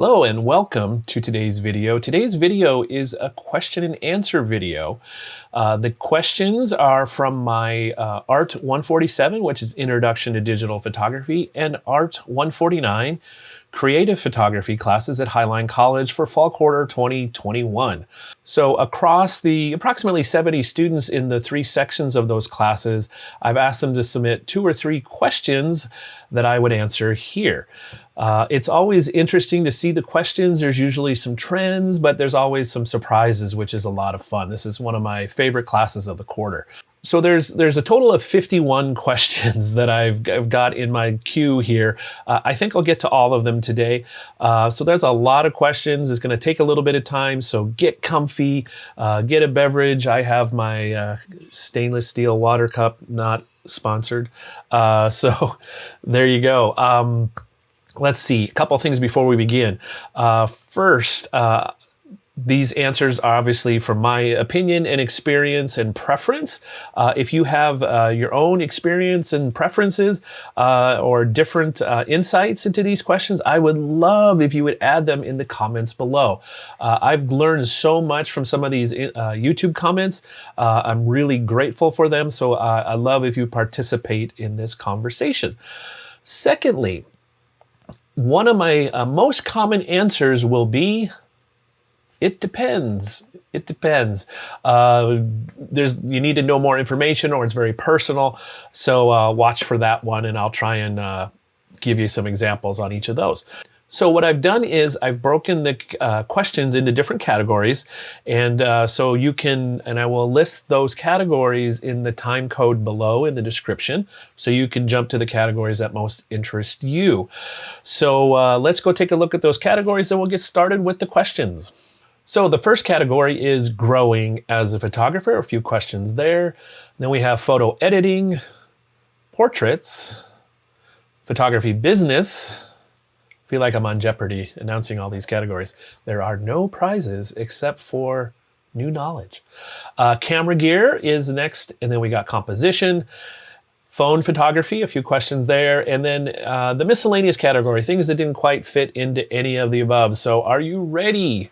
Hello and welcome to today's video. Today's video is a question and answer video. The questions are from my Art 147, which is Introduction to Digital Photography, and Art 149, Creative Photography classes at Highline College for fall quarter 2021. So across the approximately 70 students in the three sections of those classes, I've asked them to submit 2 or 3 questions that I would answer here. It's always interesting to see the questions. There's usually some trends, but there's always some surprises, which is a lot of fun. This is one of my favorite classes of the quarter. So there's a total of 51 questions that I've got in my queue here. I think I'll get to all of them today. So there's a lot of questions. It's going to take a little bit of time, so get comfy, get a beverage. I have my stainless steel water cup, not sponsored. So there you go. Let's see, a couple of things before we begin. First, these answers are obviously from my opinion and experience and preference. If you have your own experience and preferences or different insights into these questions, I would love if you would add them in the comments below. I've learned so much from some of these YouTube comments. I'm really grateful for them, so I love if you participate in this conversation. Secondly, one of my most common answers will be, it depends. It depends. You need to know more information, or it's very personal. So watch for that one, and I'll try and give you some examples on each of those. So what I've done is I've broken the questions into different categories, and so you can, and I will list those categories in the time code below in the description, so you can jump to the categories that most interest you. So let's go take a look at those categories, and we'll get started with the questions. So the first category is growing as a photographer, a few questions there. Then we have photo editing, portraits, photography business. I feel like I'm on Jeopardy announcing all these categories. There are no prizes except for new knowledge. Camera gear is next, and then we got composition, phone photography, a few questions there, and then the miscellaneous category, things that didn't quite fit into any of the above. So are you ready?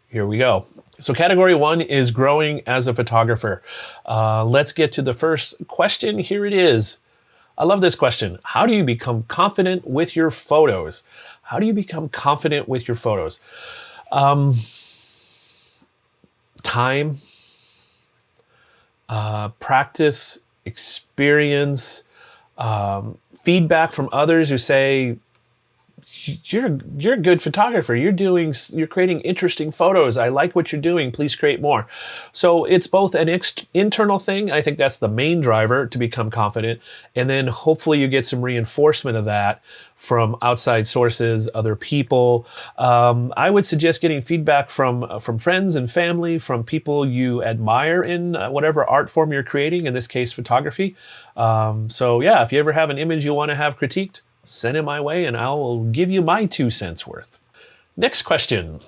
Here we go. So category 1 is growing as a photographer. Let's get to the first question. Here it is. I love this question. How do you become confident with your photos? How do you become confident with your photos? Time, practice, experience, feedback from others who say, you're a good photographer. You're creating interesting photos. I like what you're doing. Please create more. So it's both an internal thing. I think that's the main driver to become confident. And then hopefully you get some reinforcement of that from outside sources, other people. I would suggest getting feedback from friends and family, from people you admire in whatever art form you're creating, in this case, photography. So yeah, if you ever have an image you want to have critiqued, send it my way and I will give you my 2 cents worth. Next question.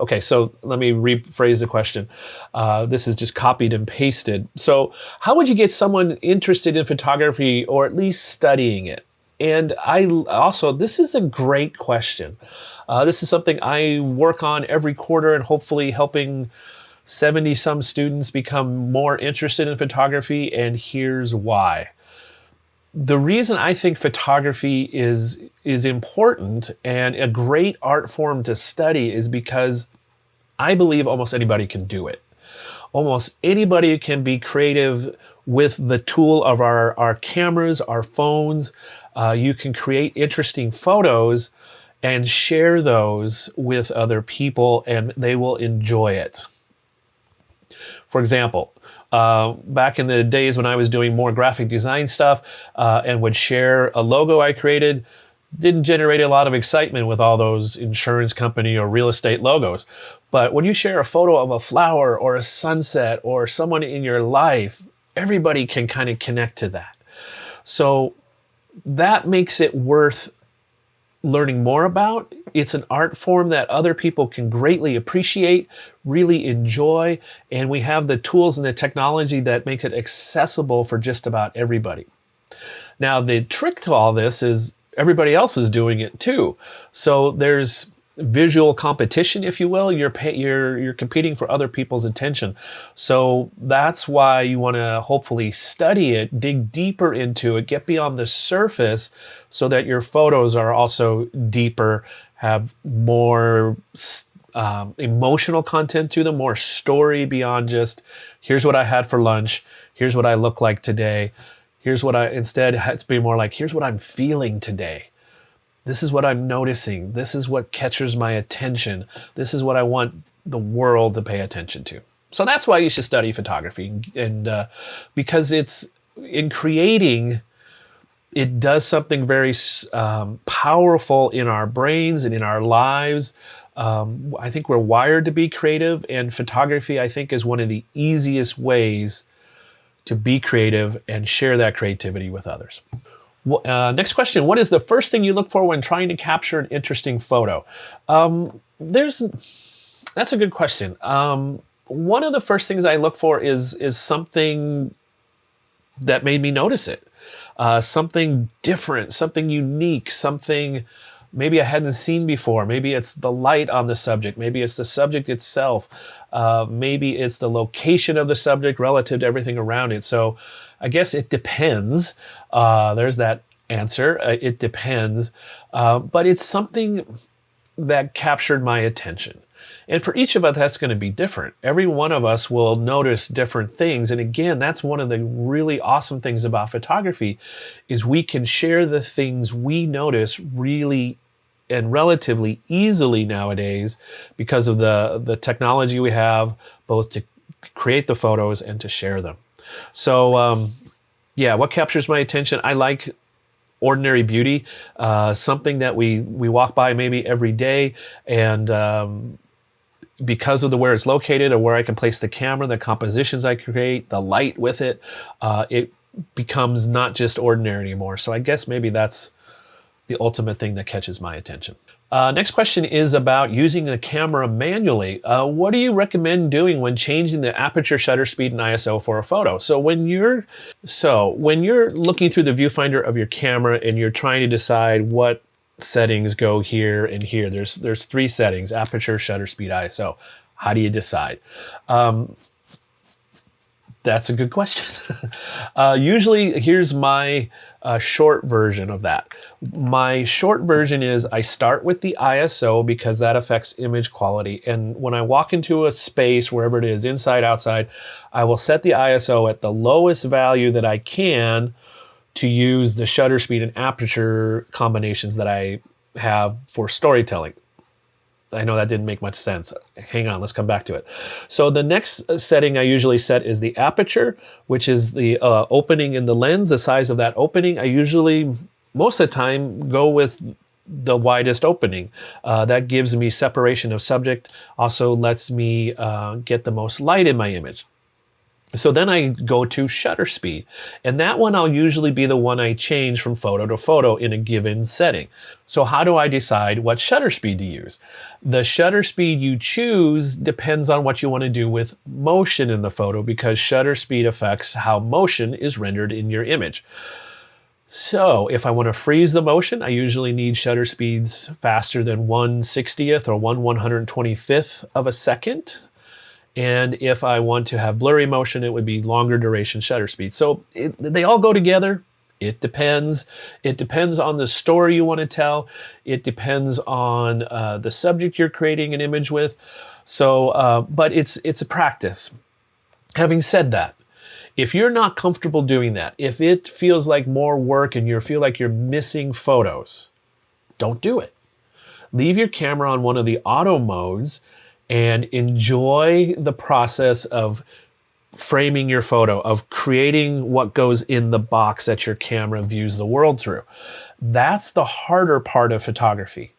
Okay, so let me rephrase the question. This is just copied and pasted. So how would you get someone interested in photography, or at least studying it? And this is a great question. This is something I work on every quarter, and hopefully helping 70 some students become more interested in photography, and here's why. The reason I think photography is important and a great art form to study is because I believe almost anybody can do it. Almost anybody can be creative with the tool of our cameras, our phones. You can create interesting photos and share those with other people, and they will enjoy it. For example, back in the days when I was doing more graphic design stuff and would share a logo I created, didn't generate a lot of excitement with all those insurance company or real estate logos. But when you share a photo of a flower or a sunset or someone in your life, everybody can kind of connect to that. So that makes it worth learning more about. It's an art form that other people can greatly appreciate, really enjoy, and we have the tools and the technology that makes it accessible for just about everybody. Now, the trick to all this is everybody else is doing it too. So there's visual competition, if you will. You're competing for other people's attention. So that's why you want to hopefully study it, dig deeper into it, get beyond the surface, so that your photos are also deeper, have more emotional content to them, more story beyond just here's what I had for lunch, here's what I look like today, instead it's be more like here's what I'm feeling today. This is what I'm noticing. This is what catches my attention. This is what I want the world to pay attention to. So that's why you should study photography. And because it's in creating, it does something very powerful in our brains and in our lives. I think we're wired to be creative, and photography, I think, is one of the easiest ways to be creative and share that creativity with others. Next question. What is the first thing you look for when trying to capture an interesting photo? That's a good question. One of the first things I look for is something that made me notice it. Something different, something unique, something maybe I hadn't seen before. Maybe it's the light on the subject. Maybe it's the subject itself. Maybe it's the location of the subject relative to everything around it. So I guess it depends. There's that answer. It depends. But it's something that captured my attention. And for each of us, that's going to be different. Every one of us will notice different things. And again, that's one of the really awesome things about photography, is we can share the things we notice really and relatively easily nowadays because of the technology we have, both to create the photos and to share them. So yeah, what captures my attention? I like ordinary beauty, something that we walk by maybe every day, and because of where it's located or where I can place the camera, the compositions I create, the light with it, it becomes not just ordinary anymore. So I guess maybe that's the ultimate thing that catches my attention. Next question is about using the camera manually. What do you recommend doing when changing the aperture, shutter speed, and ISO for a photo? So when you're looking through the viewfinder of your camera and you're trying to decide what settings go here and here, there's three settings: aperture, shutter speed, ISO. How do you decide? That's a good question. Usually, here's my short version of that. My short version is I start with the ISO because that affects image quality. And when I walk into a space, wherever it is, inside, outside, I will set the ISO at the lowest value that I can to use the shutter speed and aperture combinations that I have for storytelling. I know that didn't make much sense. Hang on, let's come back to it. So the next setting I usually set is the aperture, which is the opening in the lens, the size of that opening. I usually, most of the time, go with the widest opening. That gives me separation of subject, also lets me get the most light in my image. So then I go to shutter speed, and that one I'll usually be the one I change from photo to photo in a given setting. So how do I decide what shutter speed to use? The shutter speed you choose depends on what you want to do with motion in the photo, because shutter speed affects how motion is rendered in your image. So if I want to freeze the motion, I usually need shutter speeds faster than 1/60th or 1/125th of a second. And if I want to have blurry motion, it would be longer duration shutter speed. So they all go together. It depends. It depends on the story you want to tell. It depends on the subject you're creating an image with. So, but it's a practice. Having said that, if you're not comfortable doing that, if it feels like more work and you feel like you're missing photos, don't do it. Leave your camera on one of the auto modes and enjoy the process of framing your photo, of creating what goes in the box that your camera views the world through. That's the harder part of photography.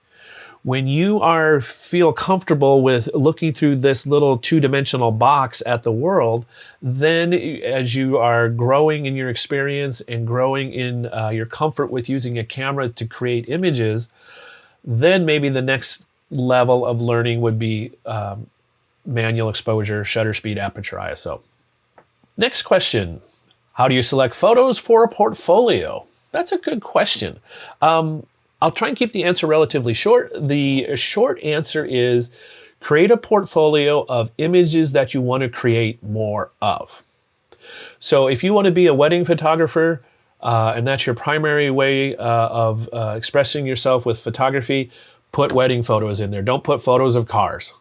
When you feel comfortable with looking through this little two-dimensional box at the world, then as you are growing in your experience and growing in your comfort with using a camera to create images, then maybe the next level of learning would be manual exposure, shutter speed, aperture, ISO. Next question. How do you select photos for a portfolio? That's a good question. I'll try and keep the answer relatively short. The short answer is create a portfolio of images that you want to create more of. So if you want to be a wedding photographer, and that's your primary way of expressing yourself with photography, put wedding photos in there. Don't put photos of cars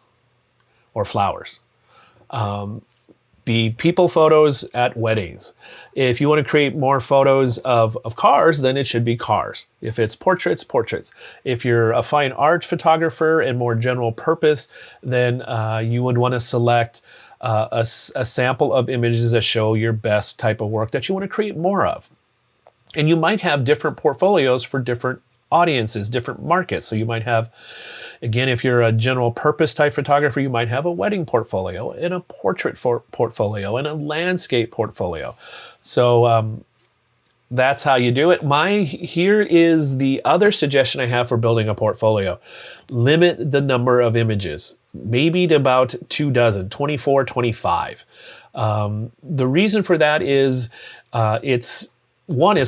or flowers. Be people photos at weddings. If you want to create more photos of cars, then it should be cars. If it's portraits, portraits. If you're a fine art photographer and more general purpose, then you would want to select a sample of images that show your best type of work that you want to create more of. And you might have different portfolios for different audiences, different markets. So you might have, again, if you're a general purpose type photographer, you might have a wedding portfolio and a portrait portfolio and a landscape portfolio. So that's how you do it. Here is the other suggestion I have for building a portfolio. Limit the number of images, maybe to about 24, 25. The reason for that is it's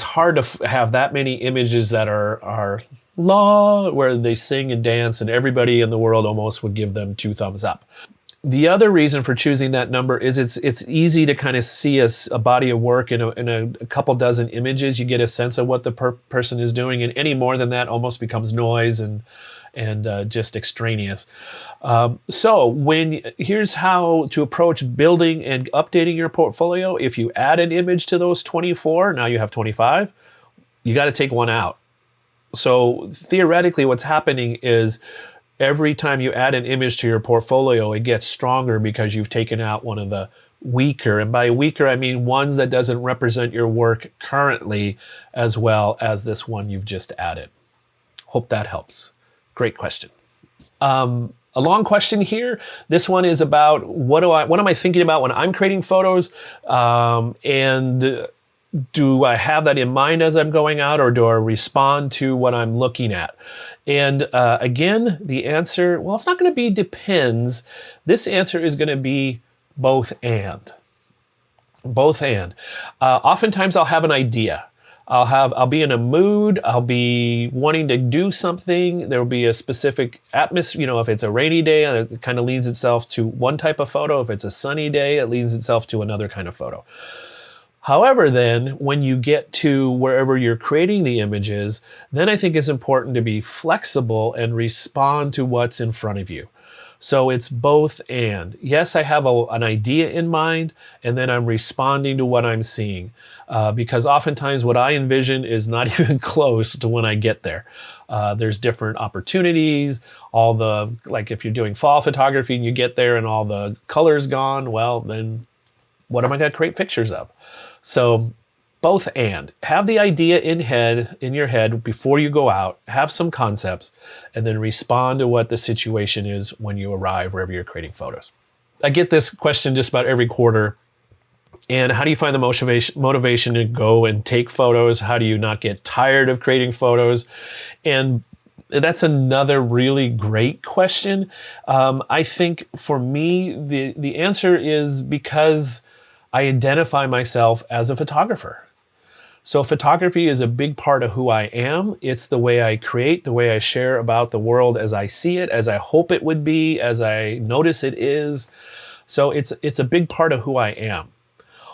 hard to have that many images that are where they sing and dance and everybody in the world almost would give them 2 thumbs up. The other reason for choosing that number is it's easy to kind of see a body of work in a couple dozen images. You get a sense of what the person is doing, and any more than that almost becomes noise and just extraneous. So here's how to approach building and updating your portfolio. If you add an image to those 24, now you have 25, you got to take one out. So theoretically what's happening is every time you add an image to your portfolio, it gets stronger because you've taken out one of the weaker, and by weaker I mean ones that doesn't represent your work currently as well as this one you've just added. Hope that helps. Great question. A long question here. This one is about what am I thinking about when I'm creating photos, and do I have that in mind as I'm going out, or do I respond to what I'm looking at? And again, the answer, well, it's not going to be depends. This answer is going to be both and. Both and. Oftentimes I'll have an idea. I'll be in a mood. I'll be wanting to do something. There will be a specific atmosphere. If it's a rainy day, it kind of leads itself to one type of photo. If it's a sunny day, it leads itself to another kind of photo. However, then when you get to wherever you're creating the images, then I think it's important to be flexible and respond to what's in front of you. So it's both and. Yes, I have an idea in mind, and then I'm responding to what I'm seeing. Because oftentimes what I envision is not even close to when I get there. There's different opportunities, like if you're doing fall photography and you get there and all the color's gone, well, then what am I going to create pictures of? So both and. Have the idea in your head before you go out, have some concepts, and then respond to what the situation is when you arrive wherever you're creating photos. I get this question just about every quarter. And how do you find the motivation to go and take photos? How do you not get tired of creating photos? And that's another really great question. I think for me, the answer is because I identify myself as a photographer. So photography is a big part of who I am. It's the way I create, the way I share about the world as I see it, as I hope it would be, as I notice it is. So it's a big part of who I am.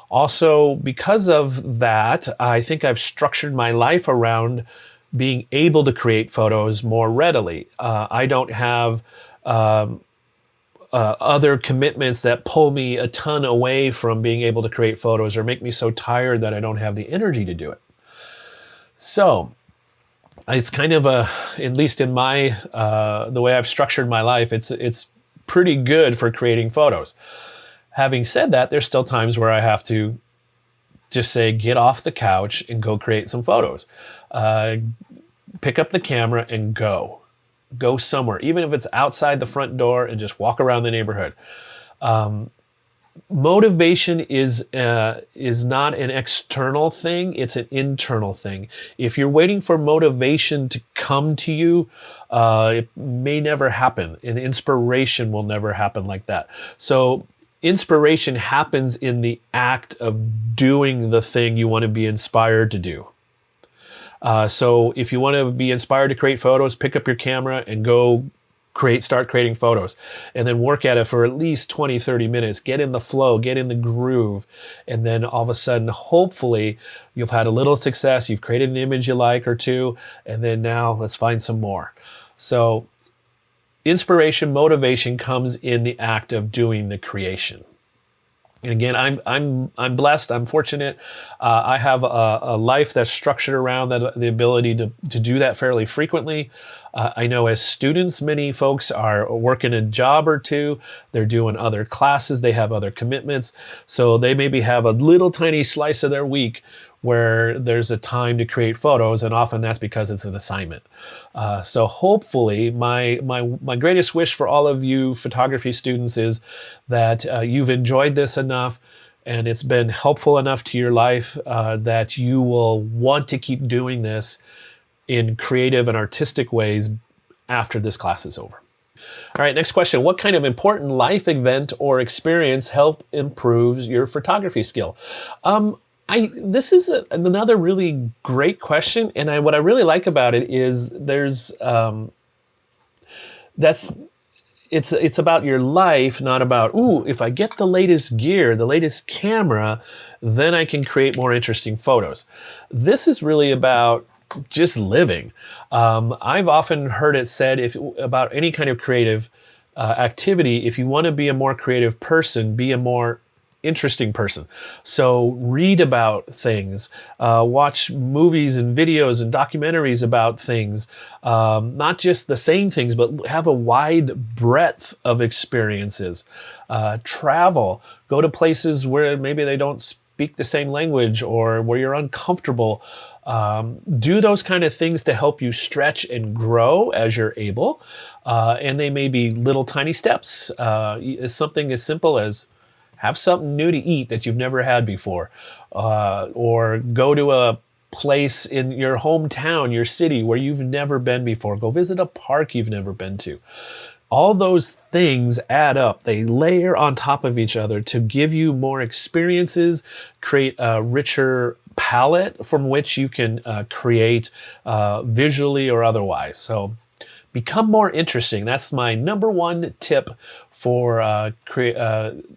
Also, because of that, I think I've structured my life around being able to create photos more readily. I don't have other commitments that pull me a ton away from being able to create photos or make me so tired that I don't have the energy to do it. So it's kind of at least in my, the way I've structured my life, it's pretty good for creating photos. Having said that, there's still times where I have to just say, get off the couch and go create some photos. Pick up the camera and go somewhere, even if it's outside the front door, and just walk around the neighborhood. Motivation is not an external thing, it's an internal thing. If you're waiting for motivation to come to you, it may never happen, and inspiration will never happen like that. So inspiration happens in the act of doing the thing you want to be inspired to do. So if you want to be inspired to create photos, pick up your camera and go start creating photos, and then work at it for at least 20, 30 minutes, get in the flow, get in the groove. And then all of a sudden, hopefully you've had a little success. You've created an image you like or two, and then now let's find some more. So inspiration, motivation comes in the act of doing the creation. And again, I'm blessed. I'm fortunate. I have a life that's structured around that, the ability to do that fairly frequently. I know as students, many folks are working a job or two. They're doing other classes. They have other commitments. So they maybe have a little tiny slice of their week where there's a time to create photos, and often that's because it's an assignment. So hopefully, my greatest wish for all of you photography students is that you've enjoyed this enough and it's been helpful enough to your life that you will want to keep doing this in creative and artistic ways after this class is over. All right, next question. What kind of important life event or experience helped improve your photography skill? This is another really great question, and what I really like about it is it's about your life, not about, ooh, if I get the latest gear, the latest camera, then I can create more interesting photos. This is really about just living. I've often heard it said about any kind of creative activity, if you want to be a more creative person, be a more interesting person. So read about things, watch movies and videos and documentaries about things, not just the same things, but have a wide breadth of experiences. Travel, go to places where maybe they don't speak the same language or where you're uncomfortable. Do those kind of things to help you stretch and grow as you're able. And they may be little tiny steps. Something as simple as have something new to eat that you've never had before, or go to a place in your hometown, your city, where you've never been before. Go visit a park you've never been to. All those things add up. They layer on top of each other to give you more experiences, create a richer palette from which you can create visually or otherwise. So become more interesting. That's my number one tip for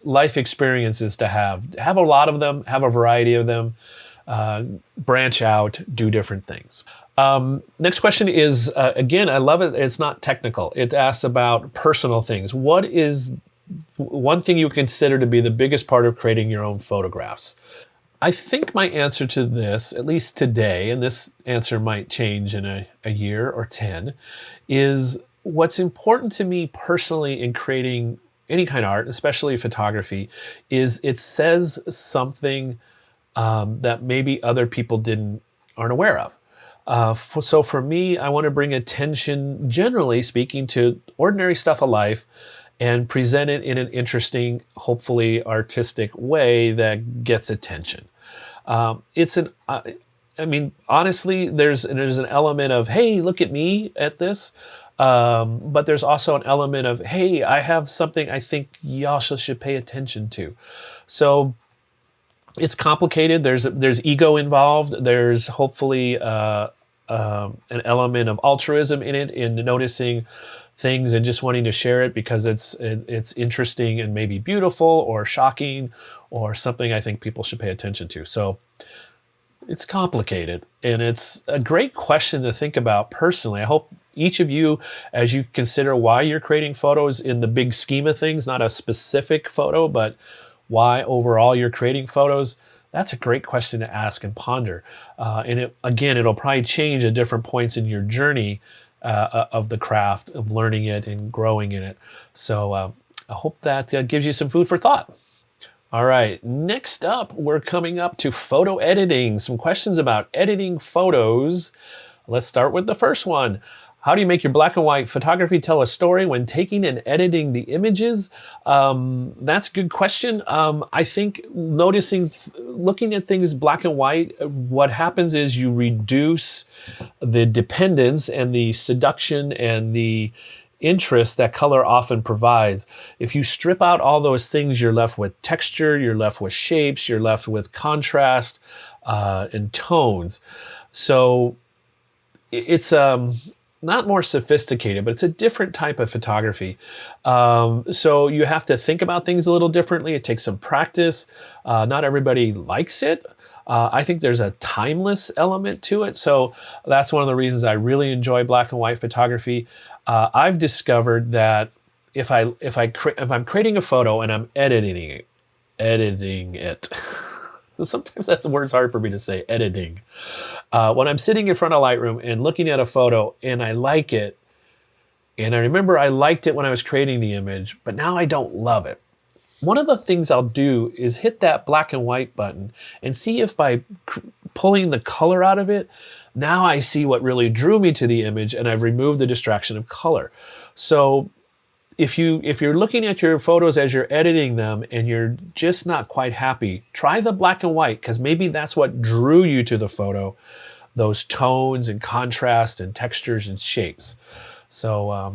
life experiences to have. Have a lot of them, have a variety of them, branch out, do different things. Next question is, again, I love it. It's not technical. It asks about personal things. What is one thing you consider to be the biggest part of creating your own photographs? I think my answer to this, at least today, and this answer might change in a year or 10, is what's important to me personally in creating any kind of art, especially photography, is it says something that maybe other people aren't aware of. So for me, I want to bring attention, generally speaking, to ordinary stuff of life and present it in an interesting, hopefully artistic way that gets attention. Honestly, there's an element of, hey, look at me at this. But there's also an element of, hey, I have something I think y'all should pay attention to. So it's complicated. There's ego involved. There's hopefully an element of altruism in it, in noticing things and just wanting to share it because it's interesting and maybe beautiful or shocking or something I think people should pay attention to. So it's complicated, and it's a great question to think about personally. I hope each of you, as you consider why you're creating photos in the big scheme of things, not a specific photo, but why overall you're creating photos, that's a great question to ask and ponder. And it'll probably change at different points in your journey of the craft, of learning it and growing in it. So I hope that gives you some food for thought. All right, next up, we're coming up to photo editing. Some questions about editing photos. Let's start with the first one. How do you make your black and white photography tell a story when taking and editing the images? That's a good question. I think looking at things black and white, what happens is you reduce the dependence and the seduction and the interest that color often provides. If you strip out all those things, you're left with texture, you're left with shapes, you're left with contrast and tones. So it's not more sophisticated, but it's a different type of photography. So you have to think about things a little differently. It takes some practice. Not everybody likes it. I think there's a timeless element to it. So that's one of the reasons I really enjoy black and white photography. I've discovered that if I'm creating a photo and I'm editing it. Sometimes that word's hard for me to say, editing. When I'm sitting in front of Lightroom and looking at a photo and I like it, and I remember I liked it when I was creating the image, but now I don't love it. One of the things I'll do is hit that black and white button and see if by pulling the color out of it, now I see what really drew me to the image and I've removed the distraction of color. So if you're looking at your photos as you're editing them and you're just not quite happy, try the black and white, because maybe that's what drew you to the photo, those tones and contrast and textures and shapes. So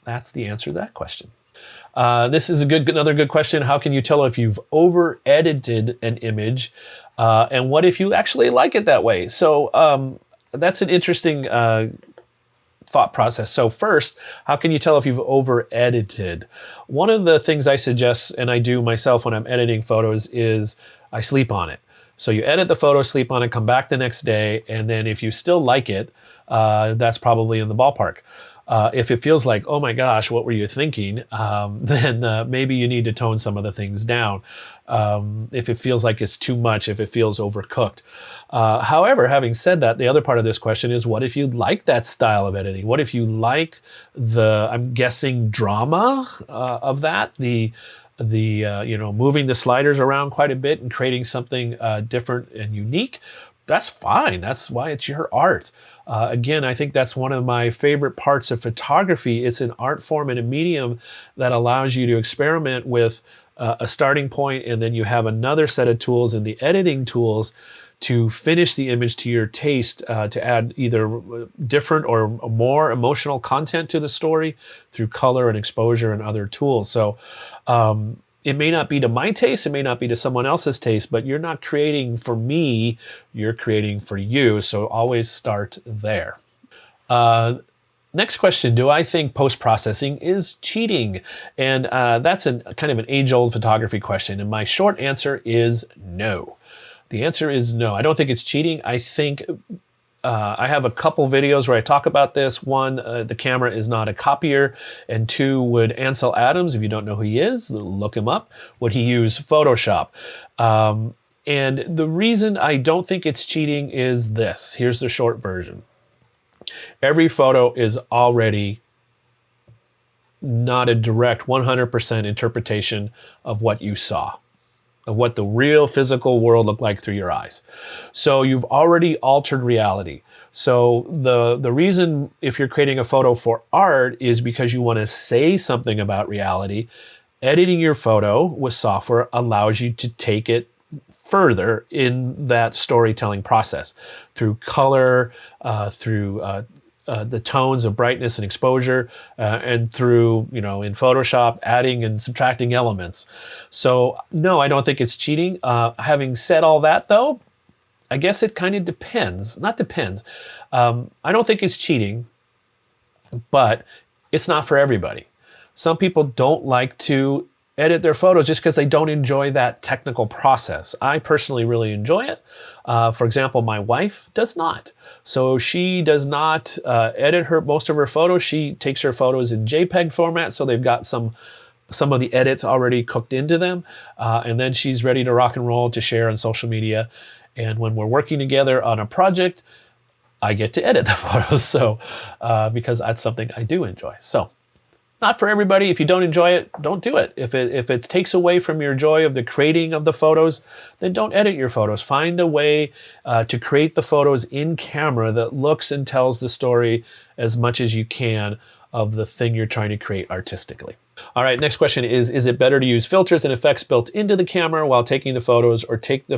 that's the answer to that question. This is another good question. How can you tell if you've over edited an image? And what if you actually like it that way? So that's an interesting thought process. So first, how can you tell if you've over edited? One of the things I suggest, and I do myself when I'm editing photos, is I sleep on it. So you edit the photo, sleep on it, come back the next day, and then if you still like it, that's probably in the ballpark. If it feels like, oh my gosh, what were you thinking? Then maybe you need to tone some of the things down. If it feels like it's too much, if it feels overcooked. However, having said that, the other part of this question is, what if you like that style of editing? What if you liked I'm guessing, drama of that? Moving the sliders around quite a bit and creating something different and unique. That's fine. That's why it's your art. Again, I think that's one of my favorite parts of photography. It's an art form and a medium that allows you to experiment with a starting point, and then you have another set of tools in the editing tools to finish the image to your taste, to add either different or more emotional content to the story through color and exposure and other tools. So it may not be to my taste, it may not be to someone else's taste, but you're not creating for me, you're creating for you. So always start there. Next question, do I think post-processing is cheating? And that's kind of an age-old photography question. And my short answer is no. The answer is no. I don't think it's cheating. I think I have a couple videos where I talk about this. One, the camera is not a copier. And two, would Ansel Adams, if you don't know who he is, look him up, would he use Photoshop? And the reason I don't think it's cheating is this. Here's the short version. Every photo is already not a direct 100% interpretation of what you saw, of what the real physical world looked like through your eyes. So you've already altered reality. So the reason, if you're creating a photo for art, is because you want to say something about reality. Editing your photo with software allows you to take it further in that storytelling process through color, through the tones of brightness and exposure, and through, in Photoshop, adding and subtracting elements. So no, I don't think it's cheating. Having said all that though, I guess it kind of depends. Not depends. I don't think it's cheating, but it's not for everybody. Some people don't like to edit their photos just because they don't enjoy that technical process. I personally really enjoy it. For example, my wife does not. So she does not edit most of her photos. She takes her photos in JPEG format, so they've got some of the edits already cooked into them. And then she's ready to rock and roll to share on social media. And when we're working together on a project, I get to edit the photos. So because that's something I do enjoy. So not for everybody. If you don't enjoy it, don't do it. If it takes away from your joy of the creating of the photos, then don't edit your photos. Find a way to create the photos in camera that looks and tells the story as much as you can of the thing you're trying to create artistically. All right, next question is it better to use filters and effects built into the camera while taking the photos, or take the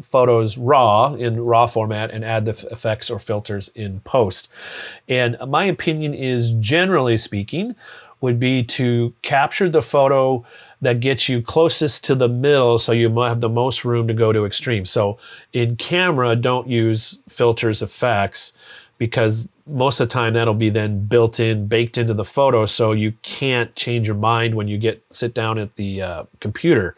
photos in raw format and add the effects or filters in post? And my opinion is, generally speaking, would be to capture the photo that gets you closest to the middle, so you might have the most room to go to extremes. So in camera, don't use filters, effects. because most of the time that'll be then baked into the photo, so you can't change your mind when you sit down at the computer.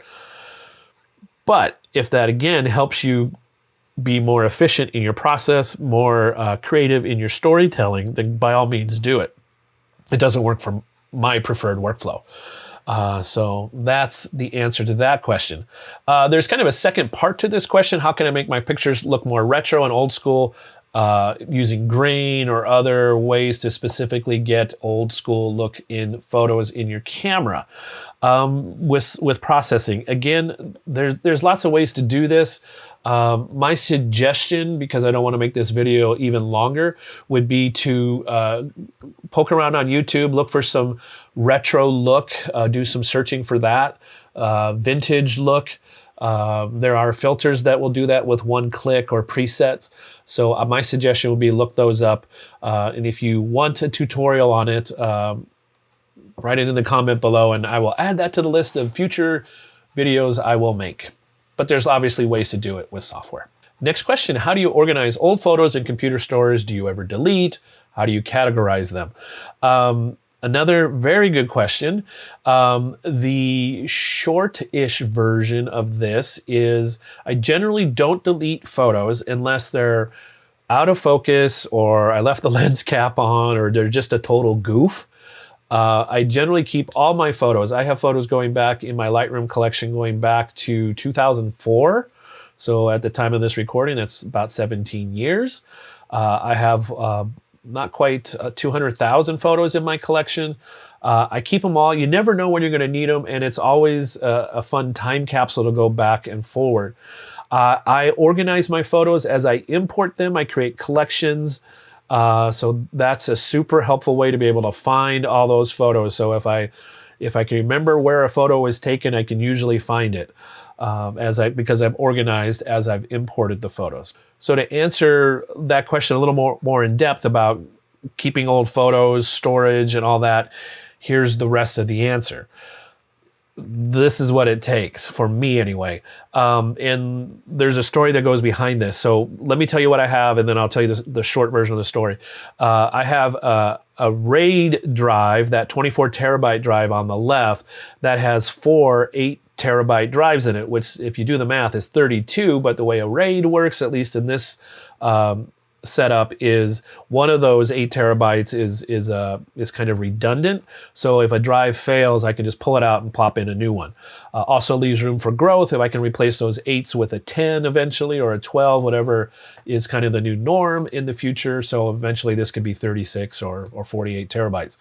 But if that again helps you be more efficient in your process, more creative in your storytelling, then by all means do it. It doesn't work for my preferred workflow. So that's the answer to that question. There's kind of a second part to this question. How can I make my pictures look more retro and old school using grain or other ways to specifically get old school look in photos in your camera? With processing, again, there's lots of ways to do this. My suggestion, because I don't want to make this video even longer, would be to poke around on YouTube, look for some retro look, do some searching for that, vintage look. There are filters that will do that with one click, or presets. So my suggestion would be look those up. And if you want a tutorial on it, write it in the comment below, and I will add that to the list of future videos I will make. But there's obviously ways to do it with software. Next question, how do you organize old photos in computer storage? Do you ever delete? How do you categorize them? Another very good question. The short-ish version of this is I generally don't delete photos unless they're out of focus, or I left the lens cap on, or they're just a total goof. I generally keep all my photos. I have photos going back in my Lightroom collection going back to 2004. So at the time of this recording, that's about 17 years. I have not quite 200,000 photos in my collection. I keep them all. You never know when you're going to need them, and it's always a fun time capsule to go back and forward. I organize my photos as I import them. I create collections. So that's a super helpful way to be able to find all those photos. So if I can remember where a photo was taken, I can usually find it because I've organized as I've imported the photos. So to answer that question a little more in depth about keeping old photos, storage, and all that, here's the rest of the answer. This is what it takes, for me anyway. And there's a story that goes behind this. So let me tell you what I have, and then I'll tell you the short version of the story. I have a RAID drive, that 24 terabyte drive on the left, that has 4 8 terabyte drives in it, which if you do the math is 32, but the way a RAID works, at least in this setup, is one of those 8 terabytes is kind of redundant. So if a drive fails, I can just pull it out and pop in a new one. Also leaves room for growth. If I can replace those 8s with a 10 eventually, or a 12, whatever is kind of the new norm in the future. So eventually this could be 36 or 48 terabytes.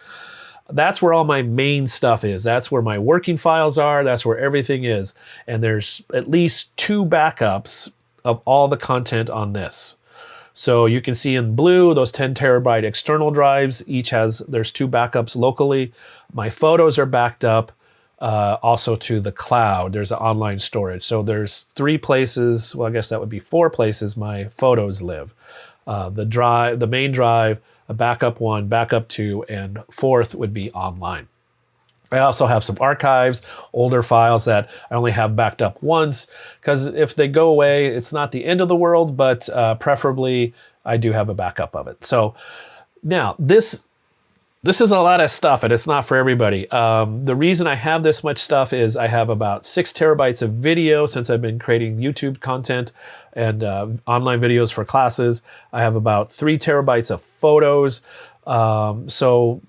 That's where all my main stuff is. That's where my working files are. That's where everything is. And there's at least 2 backups of all the content on this. So you can see in blue, those 10 terabyte external drives, there's 2 backups locally. My photos are backed up also to the cloud. There's an online storage. So there's 3 places, well, I guess that would be 4 places my photos live. The main drive, a backup 1, backup 2, and 4th would be online. I also have some archives, older files that I only have backed up once, because if they go away, it's not the end of the world, but preferably I do have a backup of it. So now this is a lot of stuff, and it's not for everybody. The reason I have this much stuff is I have about 6 terabytes of video since I've been creating YouTube content and online videos for classes. I have about 3 terabytes of photos. So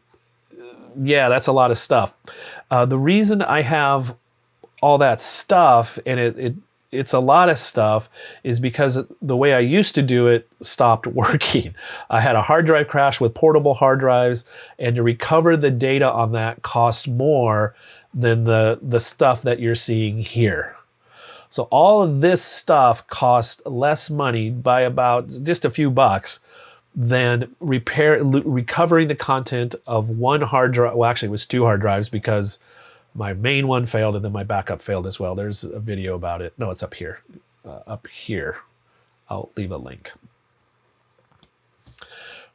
yeah, that's a lot of stuff. The reason I have all that stuff, and it's a lot of stuff, is because the way I used to do it stopped working. I had a hard drive crash with portable hard drives, and to recover the data on that cost more than the stuff that you're seeing here. So all of this stuff cost less money by about just a few bucks than recovering the content of one hard drive. Well, actually it was 2 hard drives, because my main one failed and then my backup failed as well. There's a video about it. No, it's up here. Up here. I'll leave a link.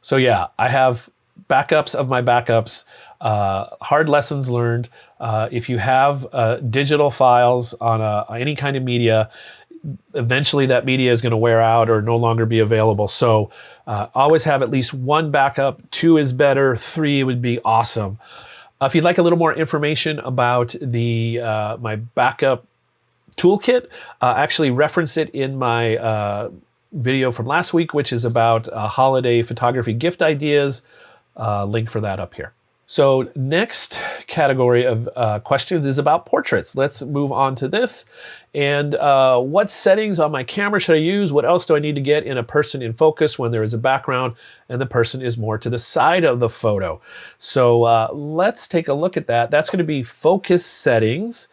So yeah, I have backups of my backups. Hard lessons learned. If you have digital files on any kind of media, eventually that media is going to wear out or no longer be available. So always have at least one backup. 2 is better. 3 would be awesome. If you'd like a little more information about the my backup toolkit, actually reference it in my video from last week, which is about holiday photography gift ideas. Link for that up here. So next category of questions is about portraits. Let's move on to this. And what settings on my camera should I use? What else do I need to get in a person in focus when there is a background and the person is more to the side of the photo? So let's take a look at that. That's going to be focus settings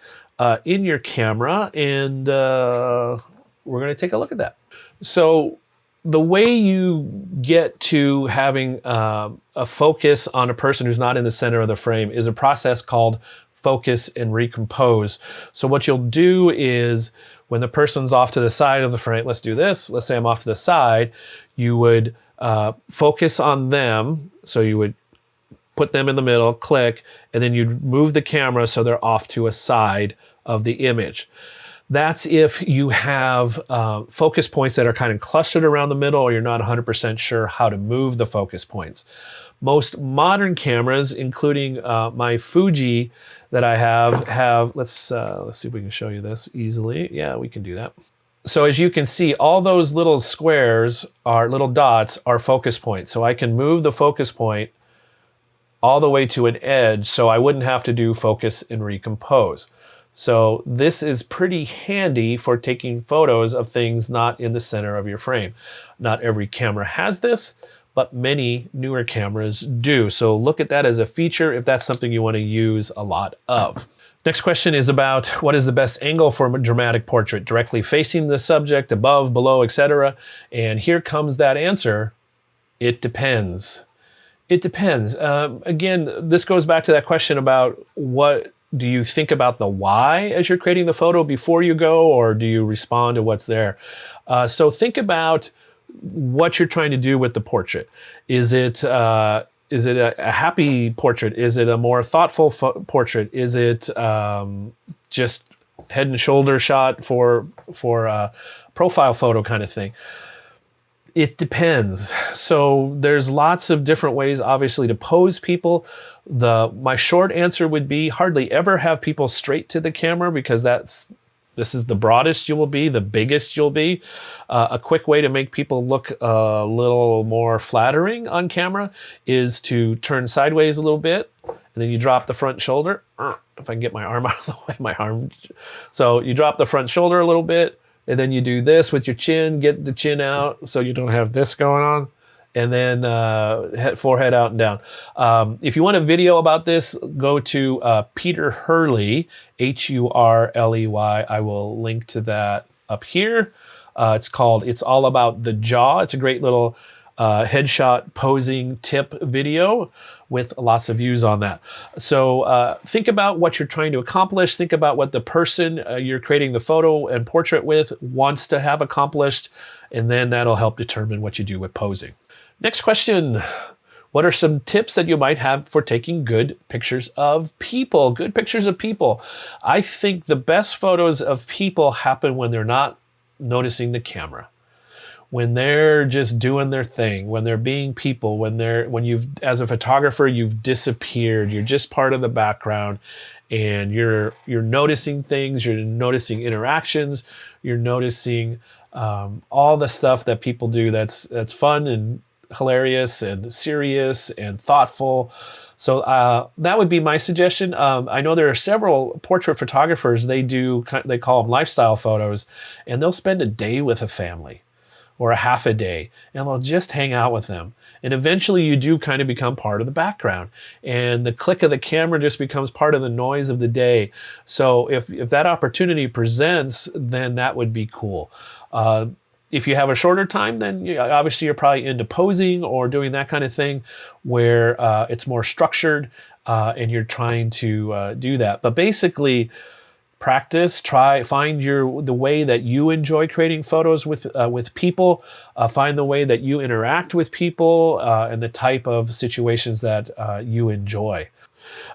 in your camera, and we're going to take a look at that. So the way you get to having a focus on a person who's not in the center of the frame is a process called focus and recompose. So what you'll do is when the person's off to the side of the frame, let's do this. Let's say I'm off to the side. You would focus on them. So you would put them in the middle, click, and then you'd move the camera so they're off to a side of the image. That's if you have focus points that are kind of clustered around the middle, or you're not 100% sure how to move the focus points. Most modern cameras, including my Fuji that I have let's see if we can show you this easily. Yeah, we can do that. So as you can see, all those little squares are little dots are focus points. So I can move the focus point all the way to an edge, so I wouldn't have to do focus and recompose. So this is pretty handy for taking photos of things not in the center of your frame. Not every camera has this, but many newer cameras do. So look at that as a feature if that's something you want to use a lot of. Next question is about what is the best angle for a dramatic portrait, directly facing the subject, above, below, etc. And here comes that answer. It depends. It depends. Again, this goes back to that question about what do you think about the why as you're creating the photo before you go, or do you respond to what's there? So think about what you're trying to do with the portrait. Is it a happy portrait? Is it a more thoughtful portrait? Is it just head and shoulder shot for a profile photo kind of thing? It depends. So there's lots of different ways, obviously, to pose people. My short answer would be hardly ever have people straight to the camera, because this is the broadest you will be, the biggest you'll be. A quick way to make people look a little more flattering on camera is to turn sideways a little bit, and then you drop the front shoulder. If I can get my arm out of the way, my arm. So you drop the front shoulder a little bit, and then you do this with your chin, get the chin out so you don't have this going on, and then forehead out and down. If you want a video about this, go to Peter Hurley, Hurley. I will link to that up here. It's called It's All About the Jaw. It's a great little headshot posing tip video with lots of views on that. So think about what you're trying to accomplish. Think about what the person you're creating the photo and portrait with wants to have accomplished, and then that'll help determine what you do with posing. Next question. What are some tips that you might have for taking good pictures of people? Good pictures of people. I think the best photos of people happen when they're not noticing the camera, when they're just doing their thing, when they're being people, when you've, as a photographer, you've disappeared, you're just part of the background, and you're noticing things, you're noticing interactions, you're noticing all the stuff that people do that's fun and hilarious and serious and thoughtful. So that would be my suggestion. I know there are several portrait photographers, they call them lifestyle photos, and they'll spend a day with a family or a half a day, and they'll just hang out with them. And eventually you do kind of become part of the background, and the click of the camera just becomes part of the noise of the day. So if that opportunity presents, then that would be cool. If you have a shorter time, then obviously you're probably into posing or doing that kind of thing where it's more structured and you're trying to do that. But basically, practice, find the way that you enjoy creating photos with people, find the way that you interact with people and the type of situations that you enjoy.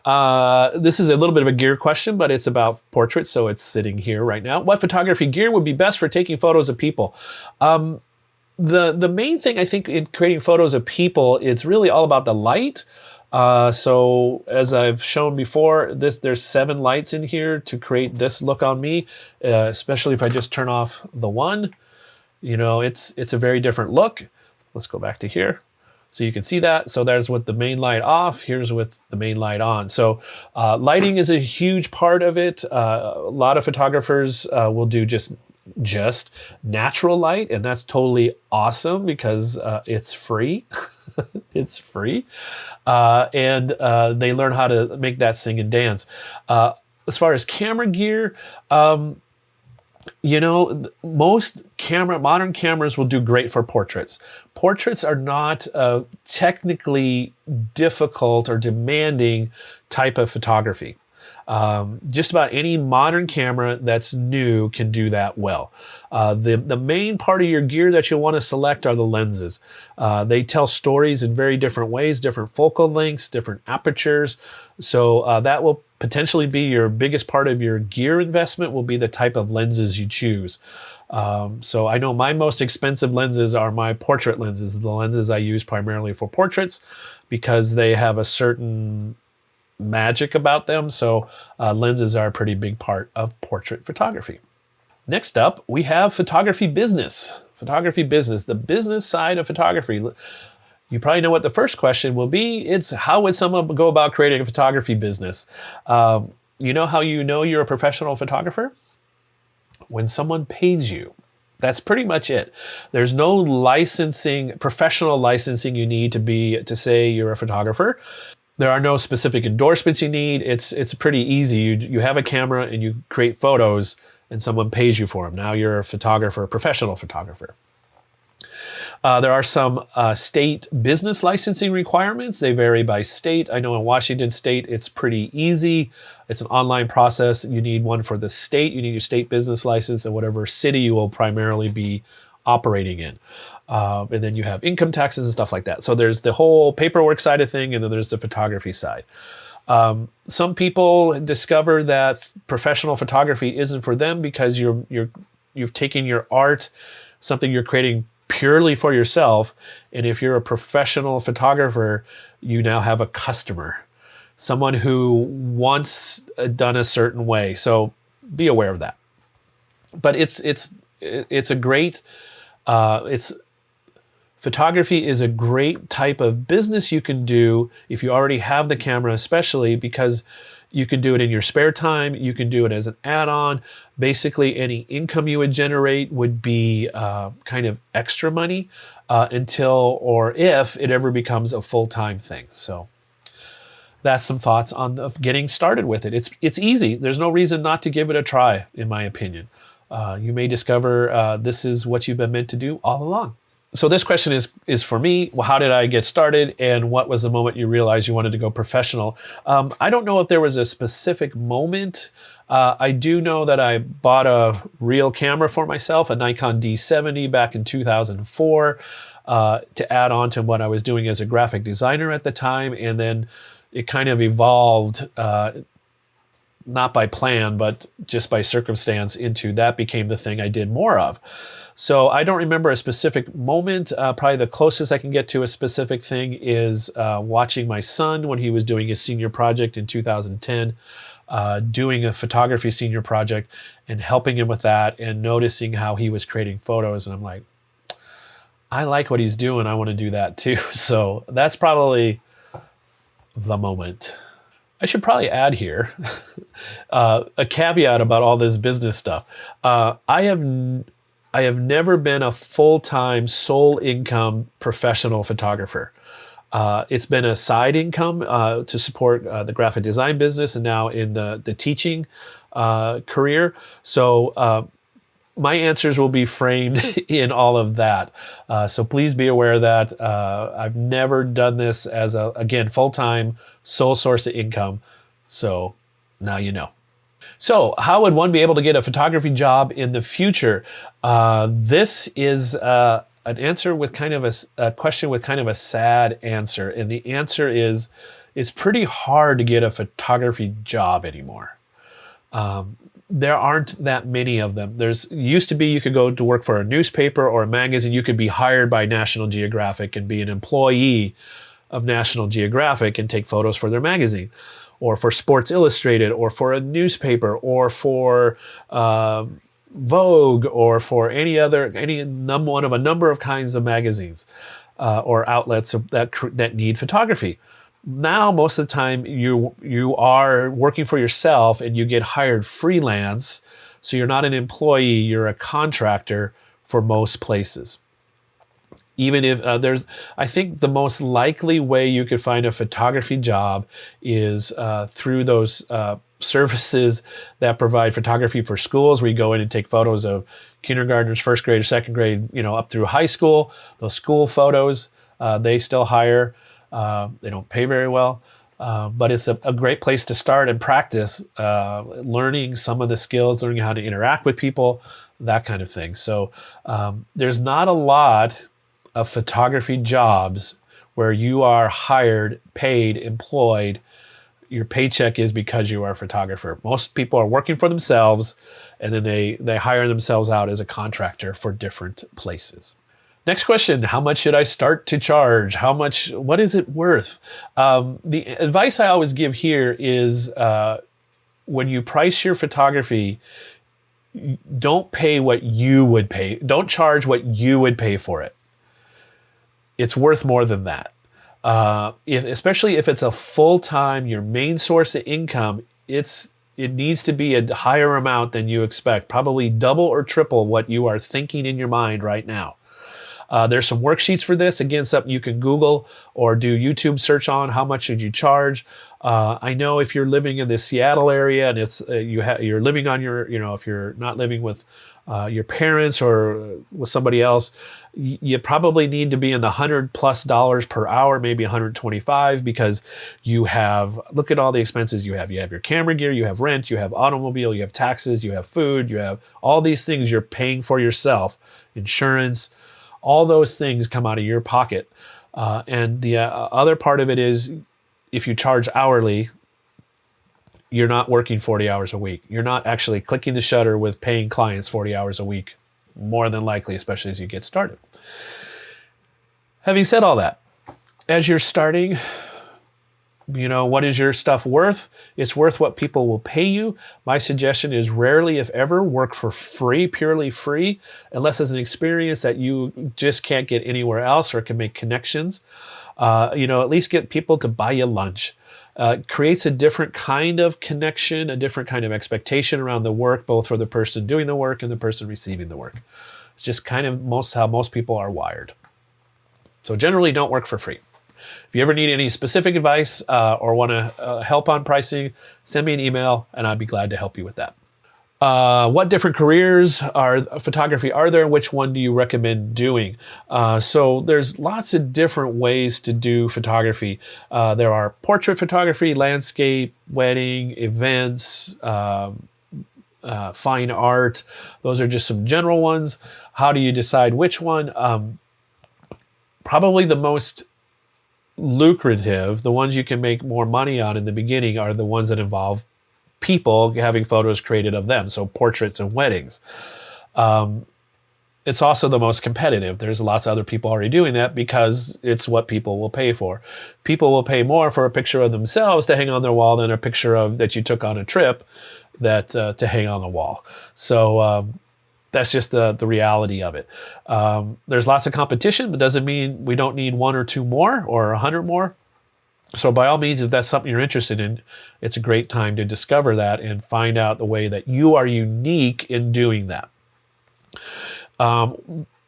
This is a little bit of a gear question, but it's about portraits, so it's sitting here right now. What photography gear would be best for taking photos of people? The main thing I think in creating photos of people, it's really all about the light. So as I've shown before, there's 7 lights in here to create this look on me, especially if I just turn off the one. You know, it's a very different look. Let's go back to here. So you can see that. So there's with the main light off, here's with the main light on. So lighting is a huge part of it. A lot of photographers will do just natural light, and that's totally awesome because it's free. It's free. And they learn how to make that sing and dance. As far as camera gear, you know, most modern cameras will do great for portraits. Portraits are not a technically difficult or demanding type of photography. Just about any modern camera that's new can do that well. The main part of your gear that you'll want to select are the lenses. They tell stories in very different ways, different focal lengths, different apertures. So that will potentially be your biggest part of your gear investment, will be the type of lenses you choose. So I know my most expensive lenses are my portrait lenses, the lenses I use primarily for portraits, because they have a certain magic about them. So lenses are a pretty big part of portrait photography. Next up, we have photography business. Photography business, the business side of photography. You probably know what the first question will be. It's how would someone go about creating a photography business? You know how you know you're a professional photographer? When someone pays you. That's pretty much it. There's no licensing, professional licensing you need to say you're a photographer. There are no specific endorsements you need. It's pretty easy. You have a camera and you create photos and someone pays you for them. Now you're a photographer, a professional photographer. There are some state business licensing requirements. They vary by state. I know in Washington State, it's pretty easy. It's an online process. You need one for the state. You need your state business license in whatever city you will primarily be operating in. And then you have income taxes and stuff like that. So there's the whole paperwork side of thing, and then there's the photography side. Some people discover that professional photography isn't for them because you've taken your art, something you're creating purely for yourself, and if you're a professional photographer, you now have a customer, someone who wants done a certain way. So be aware of that. But it's a great photography is a great type of business you can do if you already have the camera, especially because you can do it in your spare time. You can do it as an add-on. Basically, any income you would generate would be kind of extra money until or if it ever becomes a full-time thing. So that's some thoughts on getting started with it. It's easy. There's no reason not to give it a try, in my opinion. You may discover this is what you've been meant to do all along. So this question is for me. Well, how did I get started, and what was the moment you realized you wanted to go professional? I don't know if there was a specific moment. I do know that I bought a real camera for myself, a Nikon D70 back in 2004, to add on to what I was doing as a graphic designer at the time. And then it kind of evolved, not by plan, but just by circumstance, into that became the thing I did more of. So I don't remember a specific moment. Probably the closest I can get to a specific thing is watching my son when he was doing his senior project in 2010, doing a photography senior project and helping him with that and noticing how he was creating photos. And I'm like, I like what he's doing. I want to do that too. So that's probably the moment. I should probably add here a caveat about all this business stuff. I have never been a full-time, sole income professional photographer. It's been a side income to support the graphic design business and now in the teaching career. So my answers will be framed in all of that. So please be aware that I've never done this as again, full-time, sole source of income. So now you know. So how would one be able to get a photography job in the future? This is an answer with kind of a question with kind of a sad answer. And the answer is it's pretty hard to get a photography job anymore. There aren't that many of them. Used to be you could go to work for a newspaper or a magazine. You could be hired by National Geographic and be an employee of National Geographic and take photos for their magazine, or for Sports Illustrated, or for a newspaper, or for Vogue, or for any one of a number of kinds of magazines or outlets that need photography. Now, most of the time, you are working for yourself and you get hired freelance. So you're not an employee, you're a contractor for most places. Even if I think the most likely way you could find a photography job is through those services that provide photography for schools, where you go in and take photos of kindergartners, first grade, or second grade, up through high school. Those school photos, they still hire. They don't pay very well, but it's a great place to start and practice learning some of the skills, learning how to interact with people, that kind of thing. So there's not a lot of photography jobs where you are hired, paid, employed. Your paycheck is because you are a photographer. Most people are working for themselves, and then they hire themselves out as a contractor for different places. Next question, how much should I start to charge? What is it worth? The advice I always give here is when you price your photography, don't pay what you would pay. Don't charge what you would pay for it. It's worth more than that. Especially if it's a full-time, your main source of income, it needs to be a higher amount than you expect, probably double or triple what you are thinking in your mind right now. There's some worksheets for this. Again, something you can Google or do YouTube search on. How much should you charge? I know if you're living in the Seattle area and you're living on if you're not living with your parents or with somebody else, you probably need to be in the $100+ per hour, maybe 125, because look at all the expenses you have. You have your camera gear, you have rent, you have automobile, you have taxes, you have food, you have all these things you're paying for yourself, insurance. All those things come out of your pocket. And the other part of it is, if you charge hourly, you're not working 40 hours a week. You're not actually clicking the shutter with paying clients 40 hours a week, more than likely, especially as you get started. Having said all that, as you're starting, what is your stuff worth? It's worth what people will pay you. My suggestion is rarely, if ever, work for free, purely free, unless it's an experience that you just can't get anywhere else or can make connections. At least get people to buy you lunch. Creates a different kind of connection, a different kind of expectation around the work, both for the person doing the work and the person receiving the work. It's just kind of how most people are wired. So generally, don't work for free. If you ever need any specific advice or want to help on pricing, send me an email and I'd be glad to help you with that. What different careers photography are there? Which one do you recommend doing? So there's lots of different ways to do photography. There are portrait photography, landscape, wedding, events, fine art. Those are just some general ones. How do you decide which one? Probably the most lucrative, the ones you can make more money on in the beginning, are the ones that involve people having photos created of them, so portraits and weddings. It's also the most competitive. There's lots of other people already doing that because it's what people will pay for. People will pay more for a picture of themselves to hang on their wall than a picture that you took on a trip to hang on the wall. So that's just the reality of it. There's lots of competition, but doesn't mean we don't need one or two more or 100 more. So by all means, if that's something you're interested in, it's a great time to discover that and find out the way that you are unique in doing that.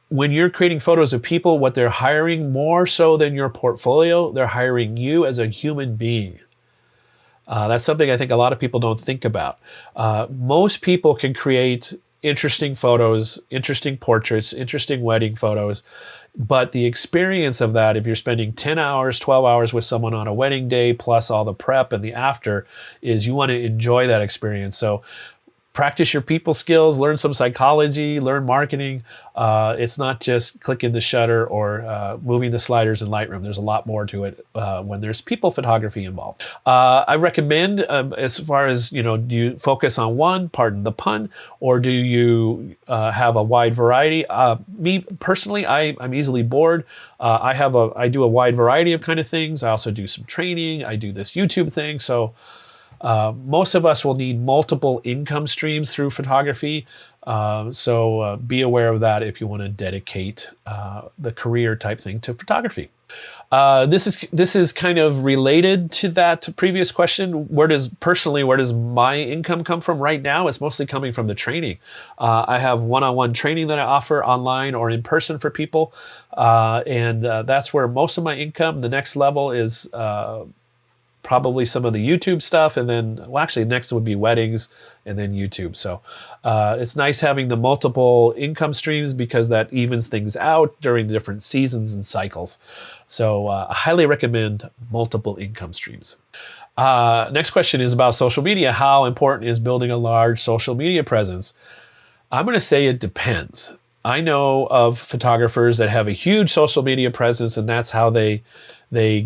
When you're creating photos of people, what they're hiring more so than your portfolio, they're hiring you as a human being. That's something I think a lot of people don't think about. Most people can create interesting photos, interesting portraits, interesting wedding photos, but the experience of that, if you're spending 10 hours, 12 hours with someone on a wedding day, plus all the prep and the after, is you want to enjoy that experience. So practice your people skills, learn some psychology, learn marketing. It's not just clicking the shutter or moving the sliders in Lightroom. There's a lot more to it when there's people photography involved. I recommend, as far as, do you focus on one, pardon the pun, or do you have a wide variety? Me personally, I'm easily bored. I do a wide variety of kind of things. I also do some training. I do this YouTube thing. So most of us will need multiple income streams through photography. So be aware of that if you want to dedicate the career type thing to photography. This is kind of related to that previous question. Where does my income come from right now? It's mostly coming from the training. I have one-on-one training that I offer online or in person for people. And that's where most of my income. The next level is probably some of the YouTube stuff, and then, well, actually next would be weddings and then YouTube. So it's nice having the multiple income streams because that evens things out during the different seasons and cycles. So I highly recommend multiple income streams. Next question is about social media. How important is building a large social media presence? I'm going to say it depends. I know of photographers that have a huge social media presence, and that's how they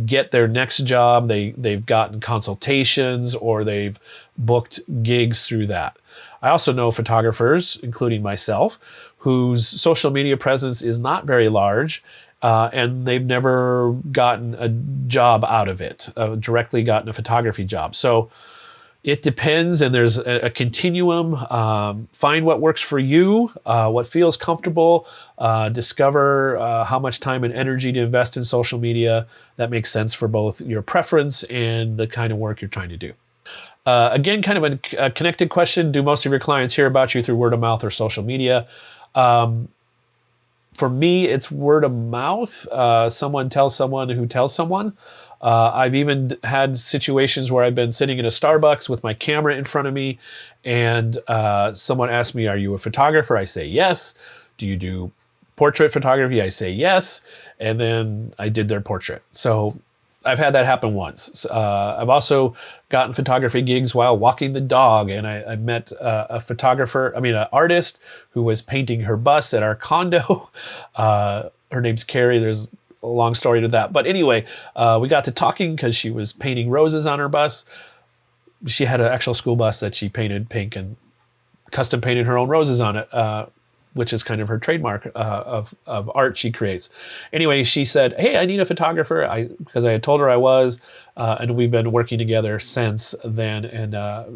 get their next job. They've gotten consultations or they've booked gigs through that. I also know photographers, including myself, whose social media presence is not very large, and they've never gotten a job out of it, directly gotten a photography job. So it depends, and there's a continuum. Find what works for you, what feels comfortable. Discover how much time and energy to invest in social media that makes sense for both your preference and the kind of work you're trying to do. Again, kind of a connected question. Do most of your clients hear about you through word of mouth or social media? For me, it's word of mouth. Someone tells someone who tells someone. I've even had situations where I've been sitting in a Starbucks with my camera in front of me, and someone asked me, "Are you a photographer?" I say yes. "Do you do portrait photography?" I say yes. And then I did their portrait. So I've had that happen once. I've also gotten photography gigs while walking the dog, and I met an artist who was painting her bus at our condo. Her name's Carrie. There's a long story to that. But anyway, we got to talking because she was painting roses on her bus. She had an actual school bus that she painted pink and custom painted her own roses on it, which is kind of her trademark of art she creates. Anyway, she said, "Hey, I need a photographer," because I had told her I was, and we've been working together since then. And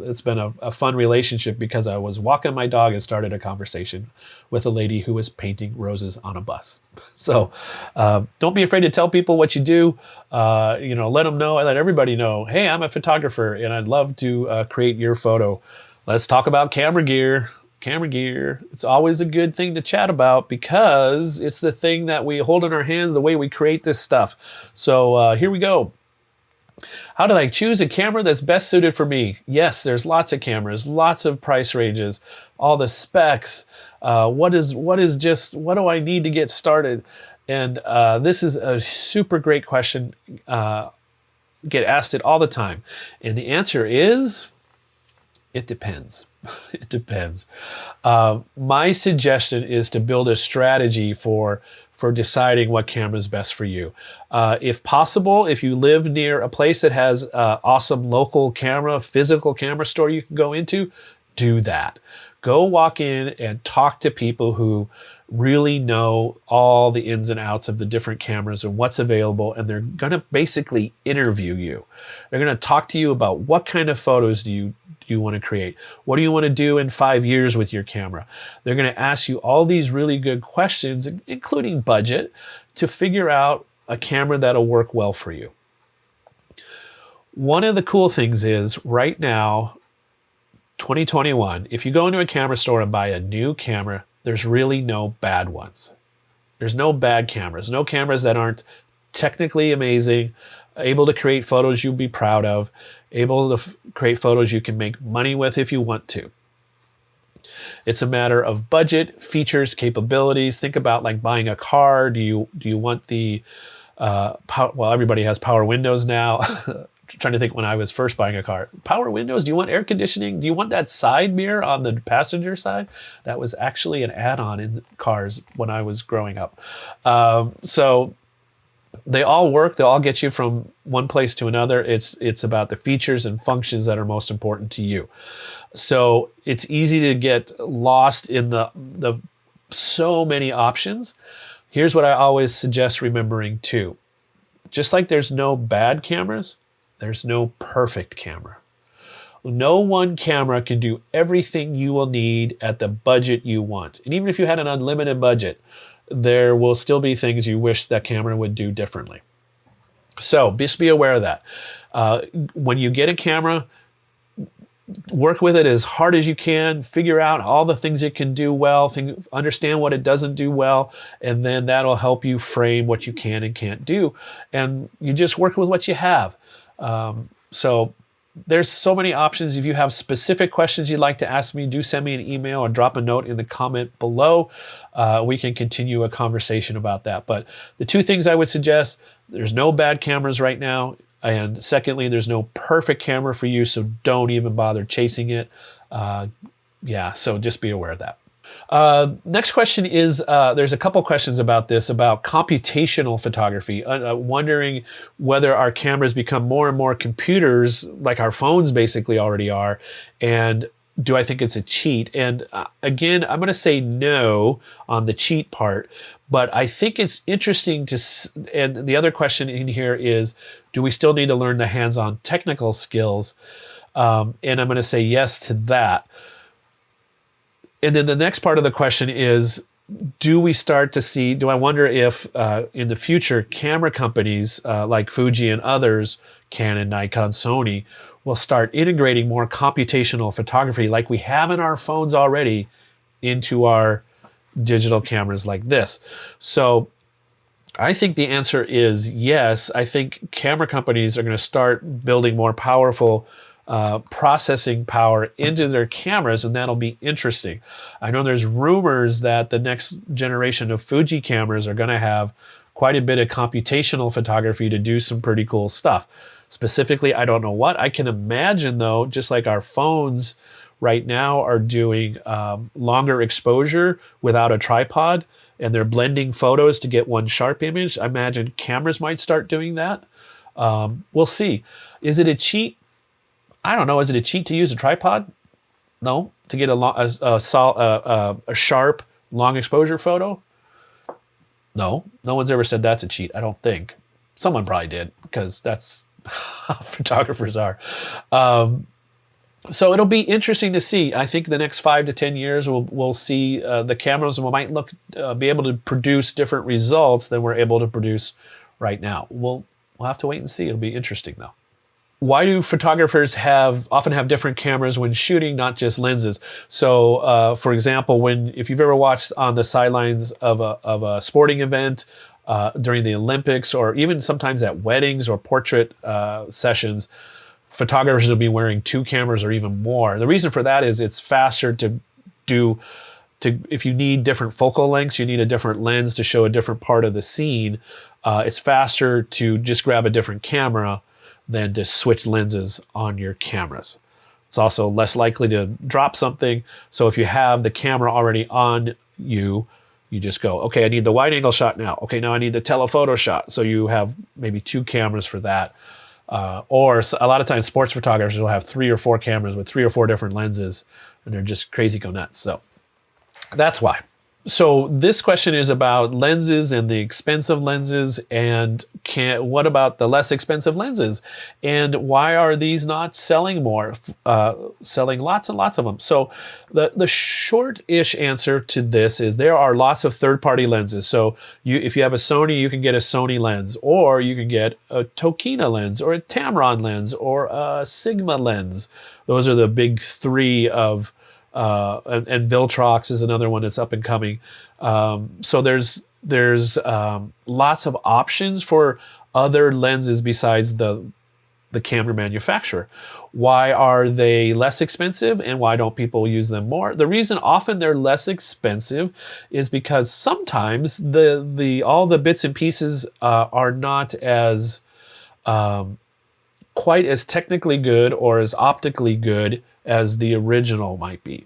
it's been a fun relationship because I was walking my dog and started a conversation with a lady who was painting roses on a bus. So don't be afraid to tell people what you do. Let them know, let everybody know, "Hey, I'm a photographer and I'd love to create your photo. Let's talk about camera gear." Camera gear. It's always a good thing to chat about because it's the thing that we hold in our hands, the way we create this stuff. So here we go. How did I choose a camera that's best suited for me? Yes, there's lots of cameras, lots of price ranges, all the specs. What do I need to get started? And this is a super great question. Get asked it all the time. And the answer is, it depends. It depends. My suggestion is to build a strategy for deciding what camera is best for you. If possible, if you live near a place that has awesome local camera, physical camera store you can go into, do that. Go walk in and talk to people who really know all the ins and outs of the different cameras and what's available, and they're going to basically interview you. They're going to talk to you about what kind of photos do you want to create? What do you want to do in 5 years with your camera? They're going to ask you all these really good questions, including budget, to figure out a camera that'll work well for you. One of the cool things is right now, 2021, if you go into a camera store and buy a new camera, there's really no bad ones. There's no bad cameras, no cameras that aren't technically amazing, able to create photos you'll be proud of, able to create photos you can make money with if you want to. It's a matter of budget, features, capabilities. Think about like buying a car. Do you want the, well, everybody has power windows now. trying to think when I was first buying a car. Power windows? Do you want air conditioning? Do you want that side mirror on the passenger side? That was actually an add-on in cars when I was growing up. So they all work. They all get you from one place to another. It's about the features and functions that are most important to you. So it's easy to get lost in the so many options. Here's what I always suggest remembering too. Just like there's no bad cameras, there's no perfect camera. No one camera can do everything you will need at the budget you want. And even if you had an unlimited budget, there will still be things you wish that camera would do differently. So just be aware of that. When you get a camera, work with it as hard as you can, figure out all the things it can do well, understand what it doesn't do well, and then that'll help you frame what you can and can't do. And you just work with what you have. So there's so many options. If you have specific questions you'd like to ask me, do send me an email or drop a note in the comment below. We can continue a conversation about that. But the two things I would suggest, there's no bad cameras right now. And secondly, there's no perfect camera for you, so don't even bother chasing it. So just be aware of that. Next question is, there's a couple questions about this, about computational photography, wondering whether our cameras become more and more computers, like our phones basically already are, and do I think it's a cheat? And again, I'm going to say no on the cheat part, but I think it's interesting and the other question in here is, do we still need to learn the hands-on technical skills? And I'm going to say yes to that. And then the next part of the question is, do I wonder if in the future camera companies like Fuji and others, Canon, Nikon, Sony, will start integrating more computational photography like we have in our phones already into our digital cameras like this. So I think the answer is yes. I think camera companies are going to start building more powerful processing power into their cameras, and that'll be interesting. I know there's rumors that the next generation of Fuji cameras are going to have quite a bit of computational photography to do some pretty cool stuff. Specifically, I don't know what. I can imagine though, just like our phones right now are doing longer exposure without a tripod, and they're blending photos to get one sharp image. I imagine cameras might start doing that. We'll see. Is it a cheat? I don't know. Is it a cheat to use a tripod? No. To get a sharp, long exposure photo? No. No one's ever said that's a cheat, I don't think. Someone probably did, because that's how photographers are. So it'll be interesting to see. I think the next 5 to 10 years, we'll see the cameras might be able to produce different results than we're able to produce right now. We'll have to wait and see. It'll be interesting though. Why do photographers often have different cameras when shooting, not just lenses? So, for example, if you've ever watched on the sidelines of a sporting event during the Olympics, or even sometimes at weddings or portrait sessions, photographers will be wearing 2 cameras or even more. The reason for that is it's faster if you need different focal lengths, you need a different lens to show a different part of the scene. It's faster to just grab a different camera than to switch lenses on your cameras. It's also less likely to drop something. So if you have the camera already on you, you just go, okay, I need the wide angle shot now. Okay, now I need the telephoto shot. So you have maybe 2 cameras for that. Or a lot of times sports photographers will have 3 or 4 cameras with 3 or 4 different lenses, and they're just crazy go nuts. So that's why. So this question is about lenses and the expensive lenses, and what about the less expensive lenses? And why are these not selling more, selling lots and lots of them? So the short-ish answer to this is there are lots of third-party lenses. So if you have a Sony, you can get a Sony lens, or you can get a Tokina lens, or a Tamron lens, or a Sigma lens. Those are the big 3 of and Viltrox is another one that's up and coming. So there's lots of options for other lenses besides the camera manufacturer. Why are they less expensive, and why don't people use them more? The reason often they're less expensive is because sometimes all the bits and pieces are not as quite as technically good or as optically good as the original might be.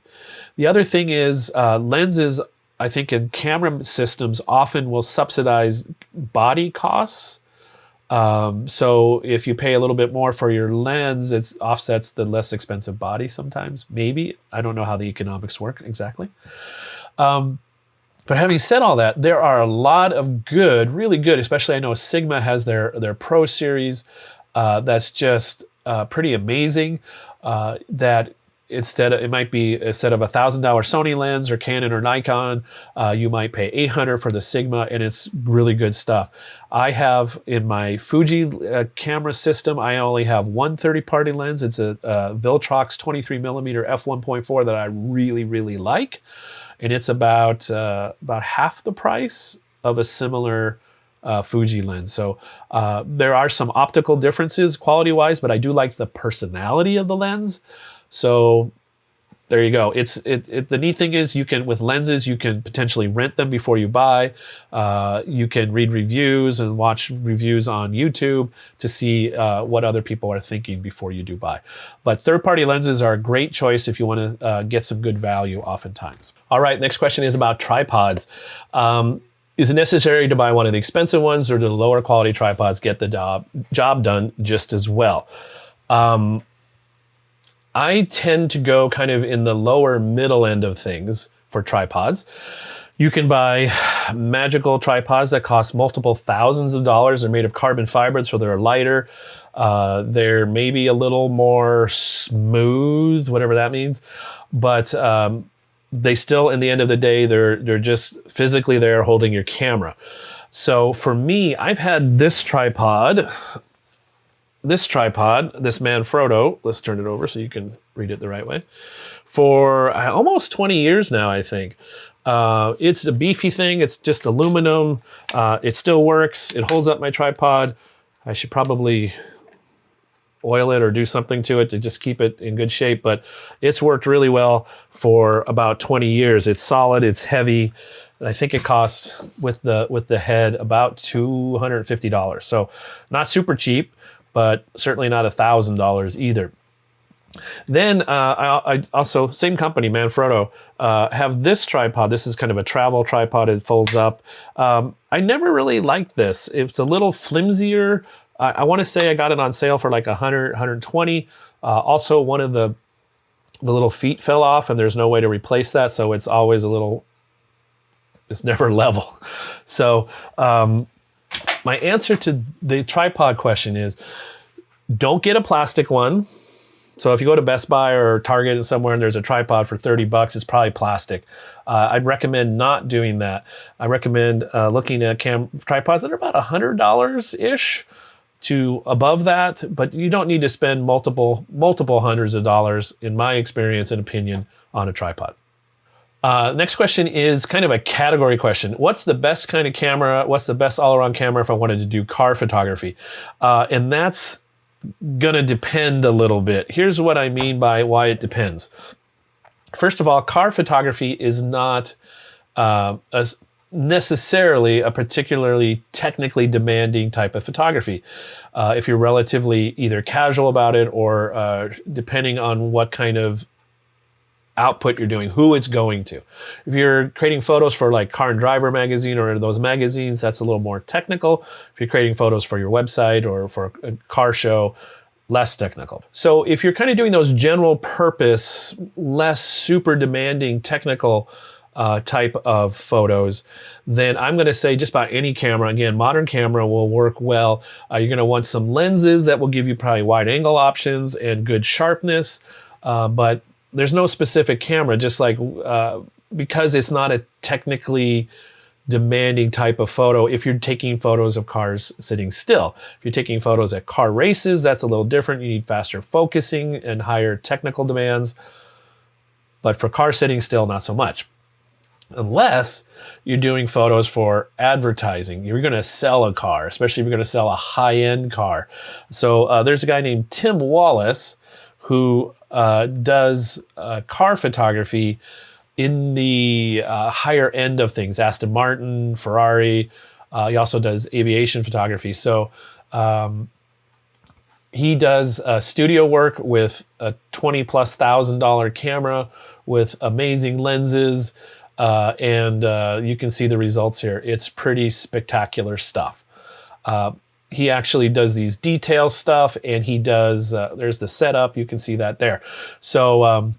The other thing is lenses, I think in camera systems often will subsidize body costs. So if you pay a little bit more for your lens, it offsets the less expensive body sometimes, maybe. I don't know how the economics work exactly. But having said all that, there are a lot of good, really good, especially I know Sigma has their Pro series that's just pretty amazing. That it might be instead of $1,000 Sony lens or Canon or Nikon, you might pay $800 for the Sigma, and it's really good stuff. I have in my Fuji camera system, I only have one 30-party lens. It's a Viltrox 23mm f1.4 that I really, really like. And it's about half the price of a similar Fuji lens. So there are some optical differences quality-wise, but I do like the personality of the lens. So there you go. The neat thing is with lenses, you can potentially rent them before you buy. You can read reviews and watch reviews on YouTube to see what other people are thinking before you do buy. But third-party lenses are a great choice if you want to get some good value oftentimes. All right, next question is about tripods. Is it necessary to buy one of the expensive ones, or do the lower quality tripods get the job done just as well? I tend to go kind of in the lower middle end of things for tripods. You can buy magical tripods that cost multiple thousands of dollars. They're made of carbon fiber, so they're lighter. They're maybe a little more smooth, whatever that means. But they still, in the end of the day, they're just physically there holding your camera. So for me, I've had this tripod, this Manfrotto, let's turn it over so you can read it the right way, for almost 20 years now, I think. It's a beefy thing. It's just aluminum. It still works. It holds up my tripod. I should probably oil it or do something to it to just keep it in good shape, but it's worked really well for about 20 years. It's solid, it's heavy. I think it costs with the head about $250. So not super cheap, but certainly not $1,000 either. Then I also, same company, Manfrotto, have this tripod. This is kind of a travel tripod. It folds up. I never really liked this. It's a little flimsier. I want to say I got it on sale for like $100, $120. Also, one of the little feet fell off, and there's no way to replace that, so it's always it's never level. So my answer to the tripod question is, don't get a plastic one. So if you go to Best Buy or Target and somewhere and there's a tripod for $30, it's probably plastic. I'd recommend not doing that. I recommend looking at tripods that are about $100-ish to above that, but you don't need to spend multiple hundreds of dollars, in my experience and opinion, on a tripod. Next question is kind of a category question. What's the best kind of camera? What's the best all-around camera if I wanted to do car photography? And that's gonna depend a little bit. Here's what I mean by why it depends. First of all, car photography is not necessarily a particularly technically demanding type of photography. If you're relatively either casual about it or depending on what kind of output you're doing, who it's going to. If you're creating photos for like Car and Driver magazine or those magazines, that's a little more technical. If you're creating photos for your website or for a car show, less technical. So if you're kind of doing those general purpose, less super demanding technical type of photos, then I'm going to say just about any camera. Again, modern camera will work well. You're going to want some lenses that will give you probably wide angle options and good sharpness, but there's no specific camera, just like because it's not a technically demanding type of photo. If you're taking photos of cars sitting still, if you're taking photos at car races, that's a little different. You need faster focusing and higher technical demands. But for car sitting still, not so much. Unless you're doing photos for advertising. You're going to sell a car, especially if you're going to sell a high-end car. So there's a guy named Tim Wallace who does car photography in the higher end of things, Aston Martin, Ferrari. He also does aviation photography. So He does studio work with a $20,000+ camera with amazing lenses, and you can see the results here. It's pretty spectacular stuff. He actually does these detail stuff, and he does, there's the setup, you can see that there. So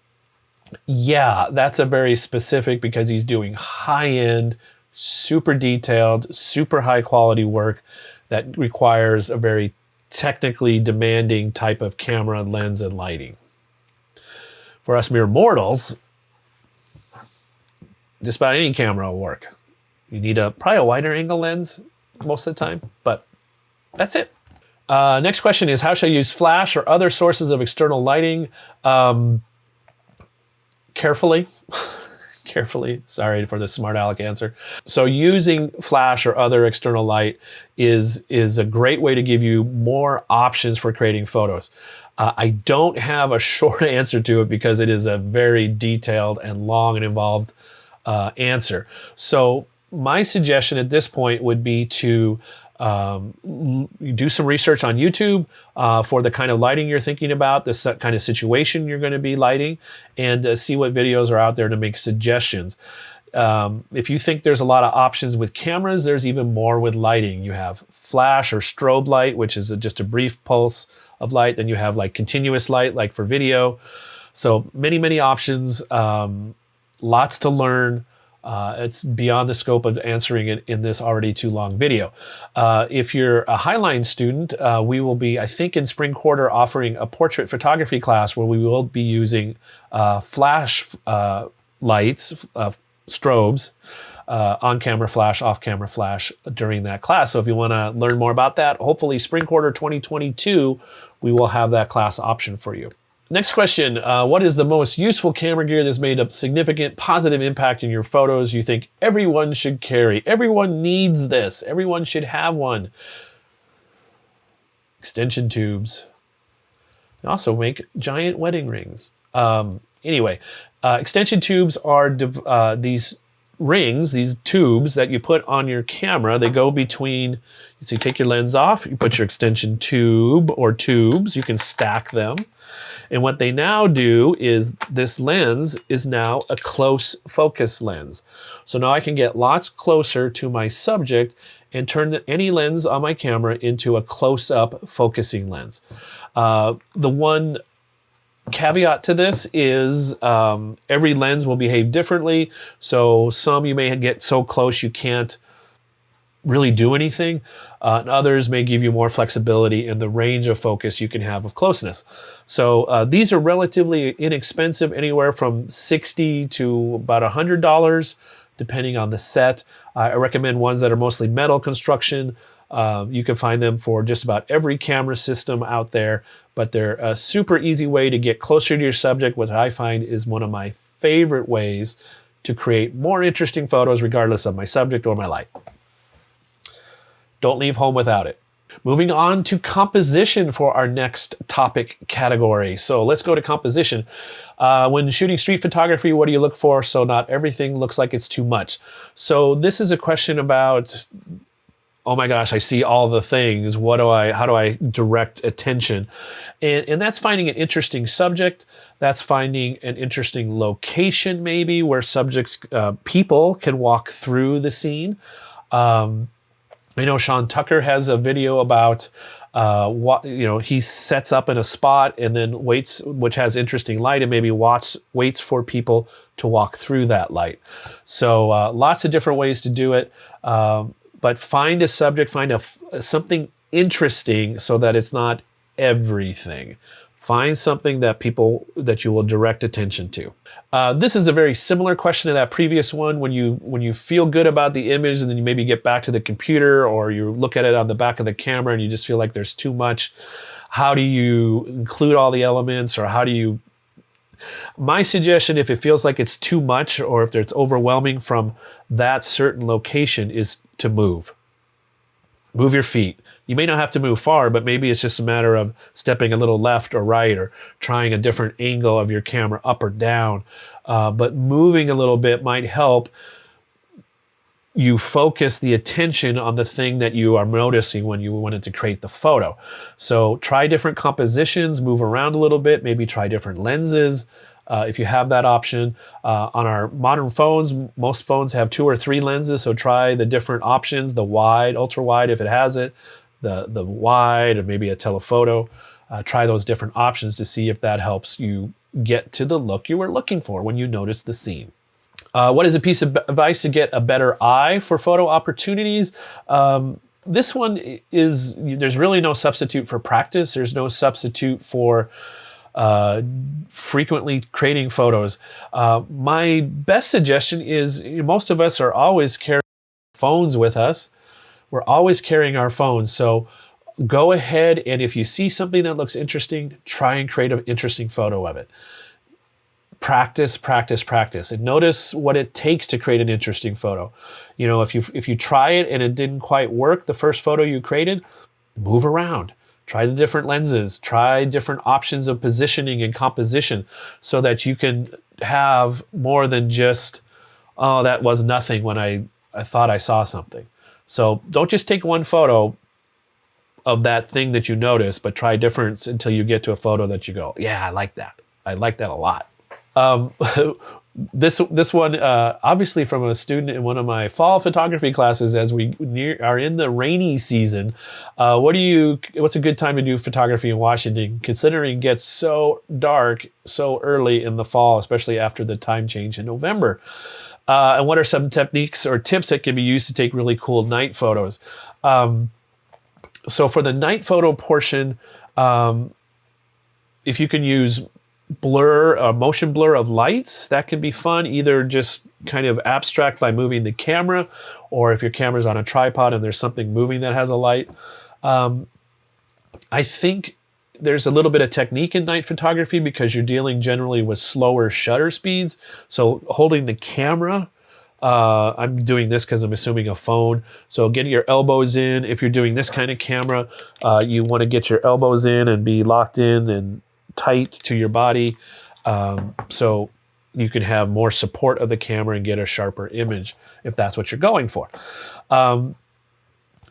yeah, that's a very specific, because he's doing high-end, super detailed, super high quality work that requires a very technically demanding type of camera, lens, and lighting. For us mere mortals, just about any camera will work. You need probably a wider angle lens most of the time, but that's it. Next question is, how should I use flash or other sources of external lighting? Carefully. Carefully. Sorry for the smart aleck answer. So using flash or other external light is a great way to give you more options for creating photos. I don't have a short answer to it, because it is a very detailed and long and involved answer. So my suggestion at this point would be to do some research on YouTube for the kind of lighting you're thinking about, the kind of situation you're going to be lighting, and see what videos are out there to make suggestions. If you think there's a lot of options with cameras, there's even more with lighting. You have flash or strobe light, which is just a brief pulse of light. Then you have like continuous light, like for video. So many options, lots to learn. It's beyond the scope of answering it in this already too long video. If you're a Highline student, we will be, I think in spring quarter, offering a portrait photography class where we will be using flash lights, strobes, on-camera flash, off-camera flash during that class. So if you want to learn more about that, hopefully spring quarter 2022, we will have that class option for you. Next question, what is the most useful camera gear that's made a significant positive impact in your photos you think everyone should carry? Everyone needs this. Everyone should have one. Extension tubes. They also make giant wedding rings. Anyway, extension tubes are these rings, these tubes that you put on your camera. They go between, so you take your lens off, you put your extension tube or tubes, you can stack them. And what they now do is this lens is now a close focus lens. So now I can get lots closer to my subject and turn any lens on my camera into a close-up focusing lens. The one caveat to this is every lens will behave differently. So some you may get so close you can't really do anything. And others may give you more flexibility in the range of focus you can have of closeness. So these are relatively inexpensive, anywhere from $60 to about $100, depending on the set. I recommend ones that are mostly metal construction. You can find them for just about every camera system out there, but they're a super easy way to get closer to your subject, which I find is one of my favorite ways to create more interesting photos regardless of my subject or my light. Don't leave home without it. Moving on to composition for our next topic category. So let's go to composition. When shooting street photography, what do you look for so not everything looks like it's too much? So this is a question about, oh my gosh, I see all the things. How do I direct attention? And that's finding an interesting subject. That's finding an interesting location, maybe, where subjects, people can walk through the scene. I know Sean Tucker has a video about he sets up in a spot and then waits, which has interesting light, and maybe waits for people to walk through that light. So lots of different ways to do it, but find a subject, find something interesting so that it's not everything. Find something that you will direct attention to. This is a very similar question to that previous one. When you feel good about the image and then you maybe get back to the computer or you look at it on the back of the camera and you just feel like there's too much, how do you include all the elements, or how do you... My suggestion, if it feels like it's too much or if it's overwhelming from that certain location, is to move. Move your feet. You may not have to move far, but maybe it's just a matter of stepping a little left or right, or trying a different angle of your camera up or down. But moving a little bit might help you focus the attention on the thing that you are noticing when you wanted to create the photo. So try different compositions, move around a little bit, maybe try different lenses if you have that option. On our modern phones, most phones have 2 or 3 lenses, so try the different options, the wide, ultra wide if it has it, the wide, or maybe a telephoto. Try those different options to see if that helps you get to the look you were looking for when you notice the scene. What is a piece of advice to get a better eye for photo opportunities? This one is, there's really no substitute for practice. There's no substitute for frequently creating photos. My best suggestion is, most of us are always carrying phones with us. We're always carrying our phones. So go ahead, and if you see something that looks interesting, try and create an interesting photo of it. Practice, practice, practice, and notice what it takes to create an interesting photo. You know, if you try it and it didn't quite work, the first photo you created, move around. Try the different lenses, try different options of positioning and composition so that you can have more than just, oh, that was nothing when I thought I saw something. So don't just take one photo of that thing that you notice, but try different until you get to a photo that you go, yeah, I like that. I like that a lot. This one, obviously from a student in one of my fall photography classes, as we are in the rainy season. What's a good time to do photography in Washington, considering it gets so dark so early in the fall, especially after the time change in November? And what are some techniques or tips that can be used to take really cool night photos? So for the night photo portion, if you can use motion blur of lights, that can be fun, either just kind of abstract by moving the camera, or if your camera's on a tripod and there's something moving that has a light. I think there's a little bit of technique in night photography because you're dealing generally with slower shutter speeds. So holding the camera, I'm doing this because I'm assuming a phone. So getting your elbows in, if you're doing this kind of camera, you want to get your elbows in and be locked in and tight to your body, so you can have more support of the camera and get a sharper image if that's what you're going for.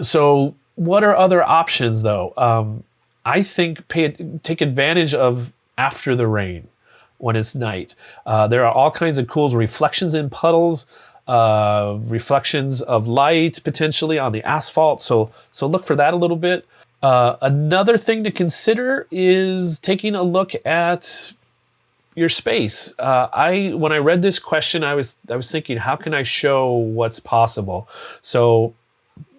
So what are other options though? I think take advantage of after the rain when it's night. There are all kinds of cool reflections in puddles, reflections of light potentially on the asphalt. So look for that a little bit. Another thing to consider is taking a look at your space. When I read this question, I was thinking, how can I show what's possible? So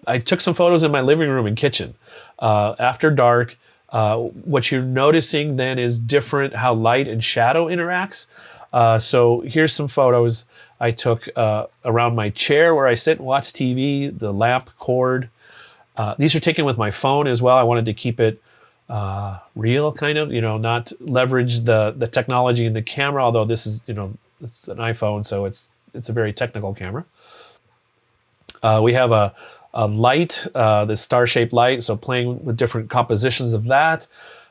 I took some photos in my living room and kitchen. After dark, what you're noticing then is different how light and shadow interacts. So here's some photos I took around my chair where I sit and watch TV, the lamp cord. These are taken with my phone as well. I wanted to keep it real, kind of, not leverage the technology in the camera, although this is, it's an iPhone, so it's a very technical camera. We have a light, the star-shaped light, so playing with different compositions of that,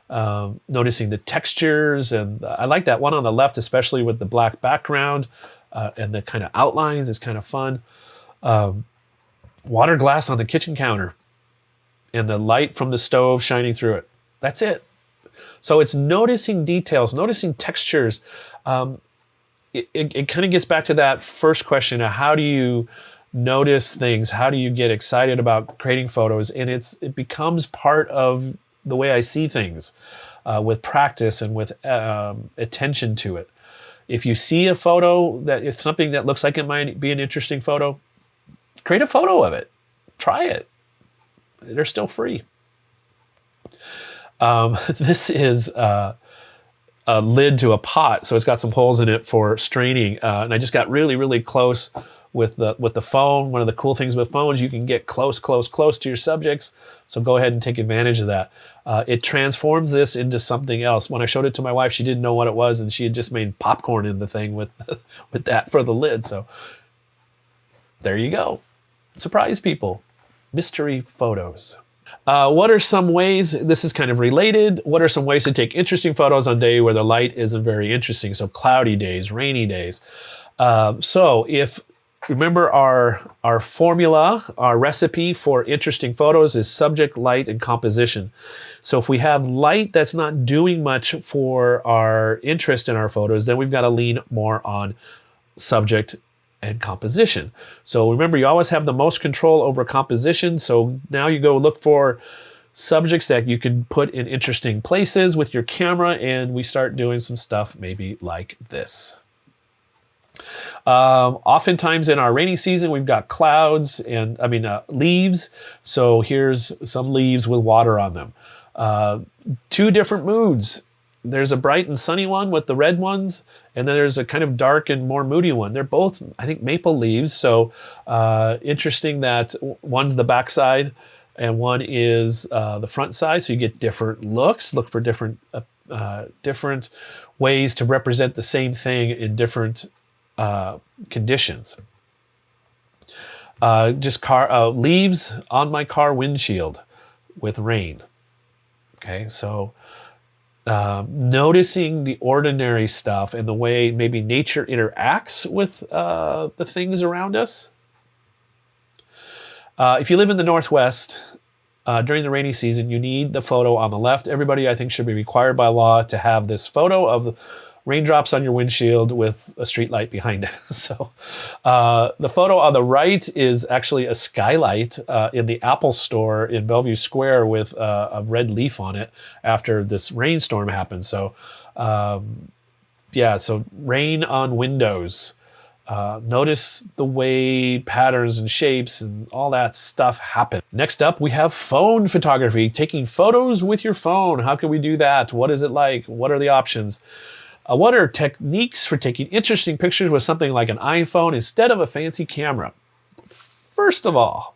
noticing the textures, and I like that one on the left, especially with the black background and the kind of outlines is kind of fun. Water glass on the kitchen counter and the light from the stove shining through it. That's it. So it's noticing details, noticing textures. It kind of gets back to that first question of how do you notice things? How do you get excited about creating photos? And it becomes part of the way I see things with practice and with attention to it. If you see a photo, if something that looks like it might be an interesting photo, create a photo of it. Try it. They're still free. This is a lid to a pot, so it's got some holes in it for straining. And I just got really, really close with the phone. One of the cool things with phones, you can get close to your subjects. So go ahead and take advantage of that. It transforms this into something else. When I showed it to my wife, she didn't know what it was, and she had just made popcorn in the thing with that for the lid. So there you go. Surprise people. Mystery photos. What are some ways, this is kind of related, what are some ways to take interesting photos on a day where the light isn't very interesting? So cloudy days, rainy days. So if remember our formula, our recipe for interesting photos is subject, light, and composition. So if we have light that's not doing much for our interest in our photos, then we've got to lean more on subject and composition. So remember, you always have the most control over composition. So now you go look for subjects that you can put in interesting places with your camera, and we start doing some stuff maybe like this. Oftentimes in our rainy season, we've got clouds and leaves. So here's some leaves with water on them. Two different moods. There's a bright and sunny one with the red ones, and then there's a kind of dark and more moody one. They're both, I think, maple leaves. So interesting that one's the back side and one is the front side. So you get different looks. Look for different ways to represent the same thing in different conditions. Leaves on my car windshield with rain. Okay, so noticing the ordinary stuff and the way maybe nature interacts with the things around us. If you live in the Northwest, during the rainy season, you need the photo on the left. Everybody, I think, should be required by law to have this photo of raindrops on your windshield with a street light behind it. So the photo on the right is actually a skylight in the Apple store in Bellevue Square with a red leaf on it after this rainstorm happened. So so rain on windows. Notice the way patterns and shapes and all that stuff happen. Next up, we have phone photography, taking photos with your phone. How can we do that? What is it like? What are the options? What are techniques for taking interesting pictures with something like an iPhone instead of a fancy camera? First of all,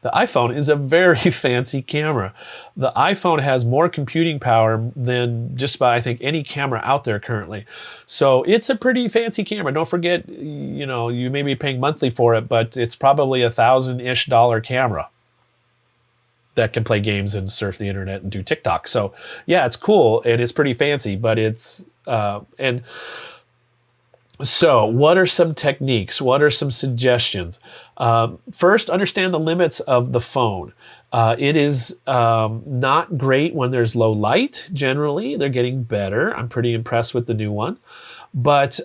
the iPhone is a very fancy camera. The iPhone has more computing power than just about, I think, any camera out there currently. So it's a pretty fancy camera. Don't forget, you may be paying monthly for it, but it's probably $1,000-ish camera that can play games and surf the internet and do TikTok. So yeah, it's cool and it's pretty fancy, but so what are some techniques? What are some suggestions? First, understand the limits of the phone. It is not great when there's low light. Generally, they're getting better. I'm pretty impressed with the new one, but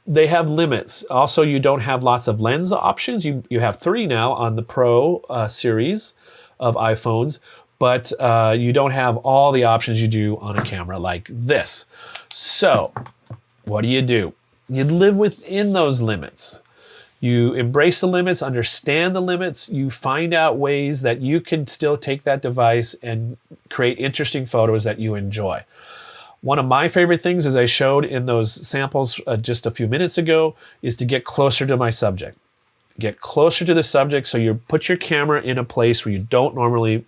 they have limits. Also, you don't have lots of lens options. You have 3 now on the Pro series of iPhones, but you don't have all the options you do on a camera like this. So what do? You live within those limits. You embrace the limits, understand the limits. You find out ways that you can still take that device and create interesting photos that you enjoy. One of my favorite things, as I showed in those samples just a few minutes ago, is to get closer to my subject. Get closer to the subject, so you put your camera in a place where you don't normally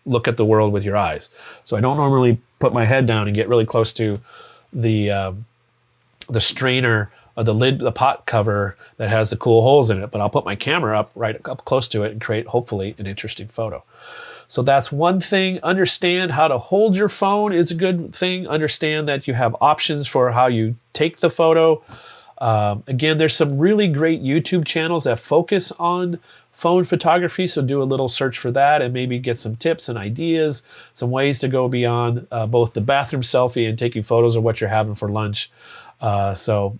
look at the world with your eyes. So I don't normally put my head down and get really close to the strainer or the lid, the pot cover that has the cool holes in it, but I'll put my camera right up close to it and create, hopefully, an interesting photo. So that's one thing. Understand how to hold your phone is a good thing. Understand that you have options for how you take the photo. Again, there's some really great YouTube channels that focus on phone photography, so do a little search for that and maybe get some tips and ideas, some ways to go beyond both the bathroom selfie and taking photos of what you're having for lunch. Some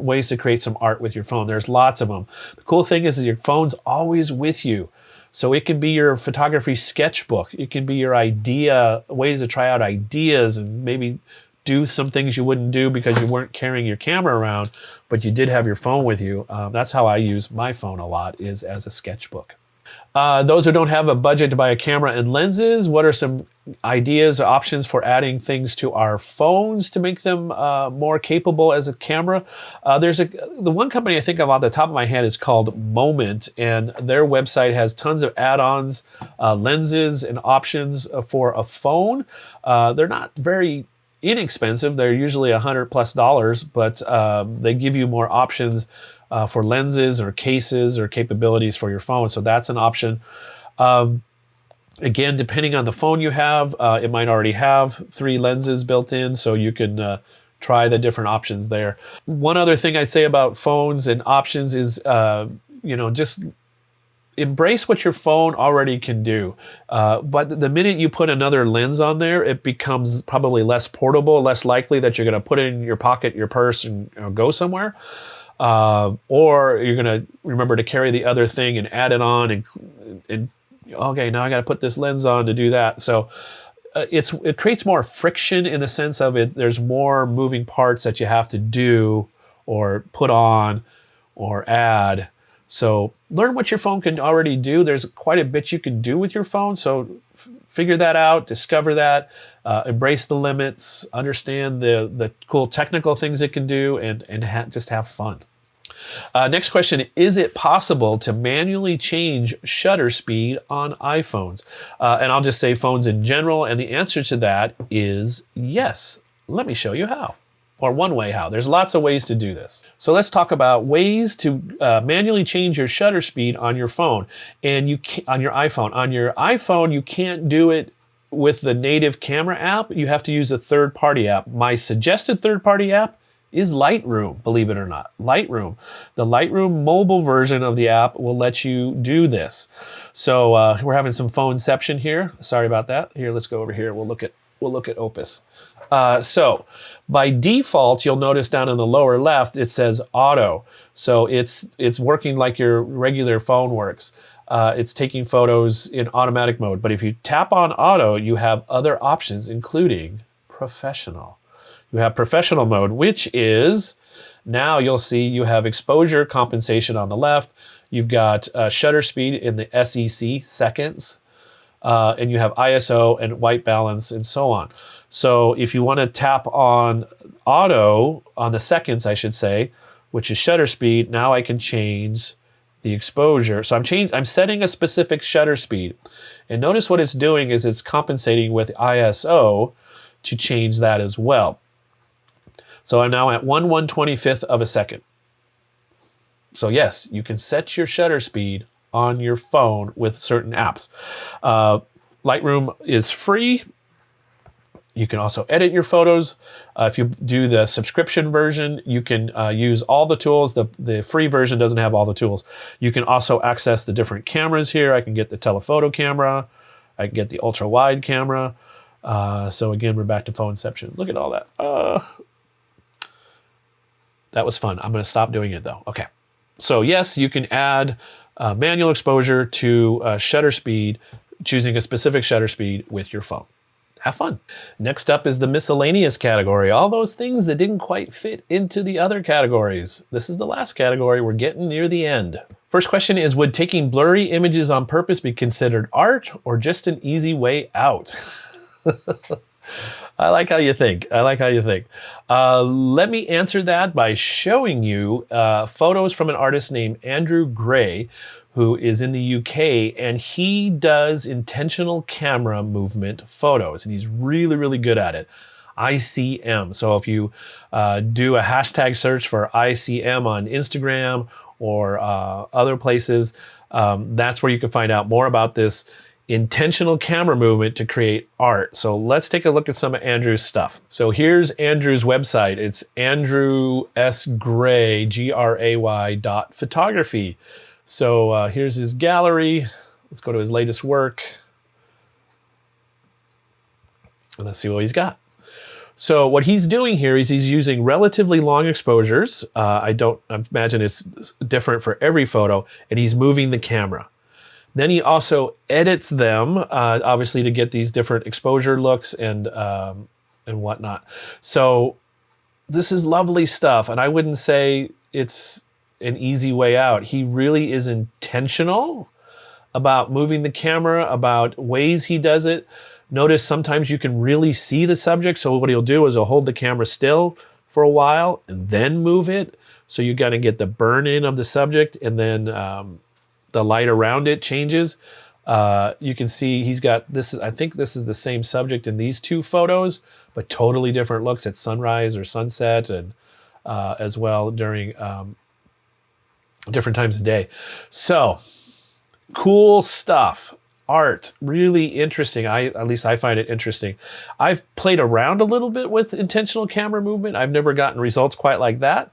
ways to create some art with your phone. There's lots of them. The cool thing is that your phone's always with you. So it can be your photography sketchbook. It can be your ways to try out ideas and maybe do some things you wouldn't do because you weren't carrying your camera around, but you did have your phone with you. That's how I use my phone a lot, is as a sketchbook. Those who don't have a budget to buy a camera and lenses, what are some ideas or options for adding things to our phones to make them more capable as a camera? The one company I think of on the top of my head is called Moment, and their website has tons of add-ons, lenses, and options for a phone. They're not very inexpensive. They're usually $100+, but they give you more options for lenses or cases or capabilities for your phone. So that's an option. Again, depending on the phone you have, it might already have 3 lenses built in, so you can try the different options there. One other thing I'd say about phones and options is, just embrace what your phone already can do. But the minute you put another lens on there, it becomes probably less portable, less likely that you're going to put it in your pocket, your purse, and go somewhere. Or you're going to remember to carry the other thing and add it on, and okay, now I got to put this lens on to do that. So it creates more friction in the sense of it. There's more moving parts that you have to do or put on or add. So learn what your phone can already do. There's quite a bit you can do with your phone. So figure that out, discover that, embrace the limits, understand the cool technical things it can do, and just have fun. Next question, is it possible to manually change shutter speed on iPhones? And I'll just say phones in general, and the answer to that is yes. Let me show you how. Or one way how. There's lots of ways to do this. So let's talk about ways to manually change your shutter speed on your phone, and on your iPhone. On your iPhone, you can't do it with the native camera app. You have to use a third-party app. My suggested third-party app is Lightroom, believe it or not. Lightroom. The Lightroom mobile version of the app will let you do this. So we're having some phoneception here. Sorry about that. Here, let's go over here. We'll look at Opus. So by default, you'll notice down in the lower left, it says auto. So it's working like your regular phone works. It's taking photos in automatic mode. But if you tap on auto, you have other options, including professional. You have professional mode, which is, now you'll see you have exposure compensation on the left. You've got shutter speed in the SEC, seconds. And you have ISO and white balance and so on. So if you want to tap on auto, on the seconds, I should say, which is shutter speed, now I can change the exposure. So I'm setting a specific shutter speed. And notice what it's doing is it's compensating with ISO to change that as well. So I'm now at 1/125th of a second. So yes, you can set your shutter speed on your phone with certain apps. Lightroom is free. You can also edit your photos. If you do the subscription version, you can use all the tools. The free version doesn't have all the tools. You can also access the different cameras here. I can get the telephoto camera. I can get the ultra wide camera. So again, we're back to phoneception. Look at all that. That was fun. I'm going to stop doing it though. Okay. So yes, you can add manual exposure to shutter speed, choosing a specific shutter speed with your phone. Have fun. Next up is the miscellaneous category. All those things that didn't quite fit into the other categories. This is the last category. We're getting near the end. First question is, would taking blurry images on purpose be considered art or just an easy way out? I like how you think. Let me answer that by showing you photos from an artist named Andrew Gray, who is in the UK, and he does intentional camera movement photos, and he's really, really good at it. ICM. So if you do a hashtag search for ICM on Instagram or other places, that's where you can find out more about this intentional camera movement to create art. So let's take a look at some of Andrew's stuff. So here's Andrew's website. It's Andrew S. Gray, GRAY.photography. So here's his gallery. Let's go to his latest work. And let's see what he's got. So what he's doing here is he's using relatively long exposures. I imagine it's different for every photo, and he's moving the camera. Then he also edits them, obviously, to get these different exposure looks and whatnot. So this is lovely stuff, and I wouldn't say it's an easy way out. He really is intentional about moving the camera, about ways he does it. Notice sometimes you can really see the subject, so what he'll do is he'll hold the camera still for a while and then move it. So you got to get the burn in of the subject, and then the light around it changes. You can see he's got this. I think this is the same subject in these two photos, but totally different looks at sunrise or sunset, and as well during different times of day. So cool stuff. art. Really interesting. At least I find it interesting. I've played around a little bit with intentional camera movement. I've never gotten results quite like that.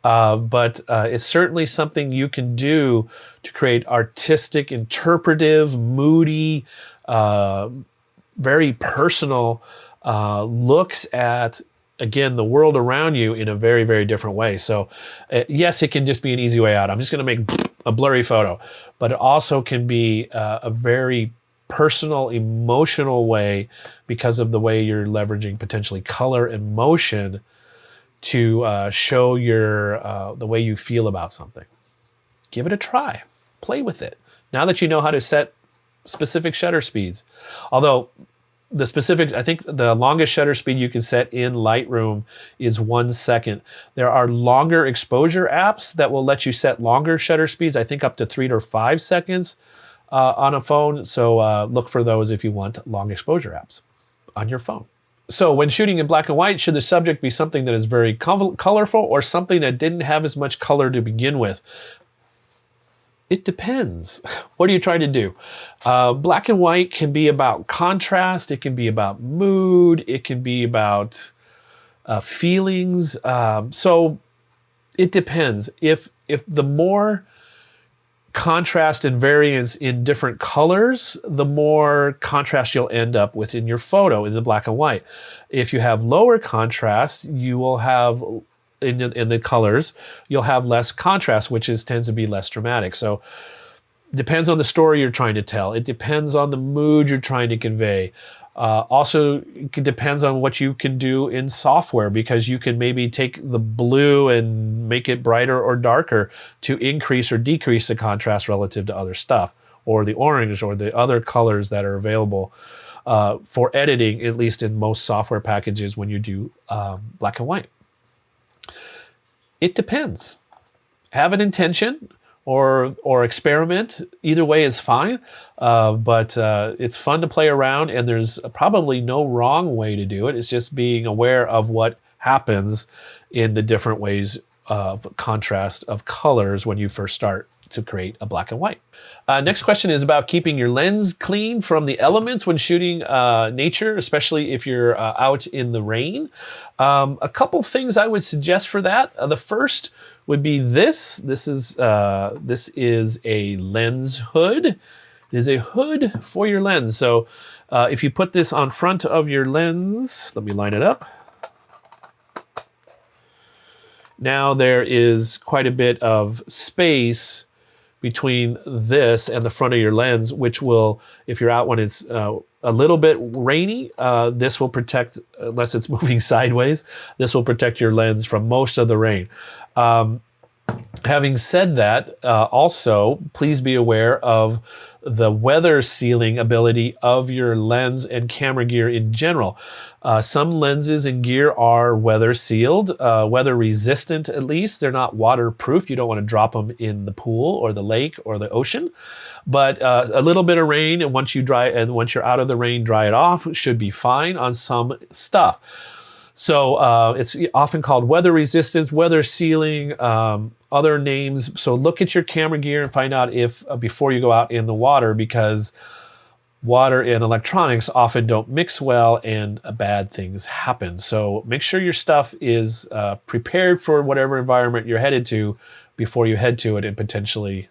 But it's certainly something you can do to create artistic, interpretive, moody, very personal looks at, again, the world around you in a very, very different way. So yes, it can just be an easy way out. I'm just going to make a blurry photo, but it also can be a very personal, emotional way because of the way you're leveraging potentially color and motion to show the way you feel about something. Give it a try. Play with it. Now that you know how to set specific shutter speeds. Although I think the longest shutter speed you can set in Lightroom is 1 second. There are longer exposure apps that will let you set longer shutter speeds, I think up to 3 to 5 seconds on a phone. So look for those if you want long exposure apps on your phone. So when shooting in black and white, should the subject be something that is very colorful or something that didn't have as much color to begin with? It depends. What are you trying to do? Black and white can be about contrast. It can be about mood. It can be about feelings. So it depends. If the more contrast and variance in different colors, the more contrast you'll end up with in your photo in the black and white. If you have lower contrast, you will have in the colors, you'll have less contrast, which tends to be less dramatic. So depends on the story you're trying to tell. It depends on the mood you're trying to convey. Also, it depends on what you can do in software, because you can maybe take the blue and make it brighter or darker to increase or decrease the contrast relative to other stuff, or the orange or the other colors that are available for editing, at least in most software packages when you do black and white. It depends. Have an intention or experiment. Either way is fine, but it's fun to play around, and there's probably no wrong way to do it. It's just being aware of what happens in the different ways of contrast of colors when you first start to create a black and white. Next question is about keeping your lens clean from the elements when shooting nature, especially if you're out in the rain. A couple things I would suggest for that. The first would be this. This is a lens hood. It is a hood for your lens. So if you put this on front of your lens, let me line it up. Now there is quite a bit of space between this and the front of your lens, which will, if you're out when it's a little bit rainy, this will protect, unless it's moving sideways, this will protect your lens from most of the rain. Having said that, also, please be aware of the weather sealing ability of your lens and camera gear in general. Some lenses and gear are weather sealed, weather resistant at least. They're not waterproof. You don't want to drop them in the pool or the lake or the ocean. But a little bit of rain, and once you're out of the rain, dry it off, should be fine on some stuff. So it's often called weather resistance, weather sealing, other names. So look at your camera gear and find out if before you go out in the water, because water and electronics often don't mix well and bad things happen. So make sure your stuff is prepared for whatever environment you're headed to before you head to it and potentially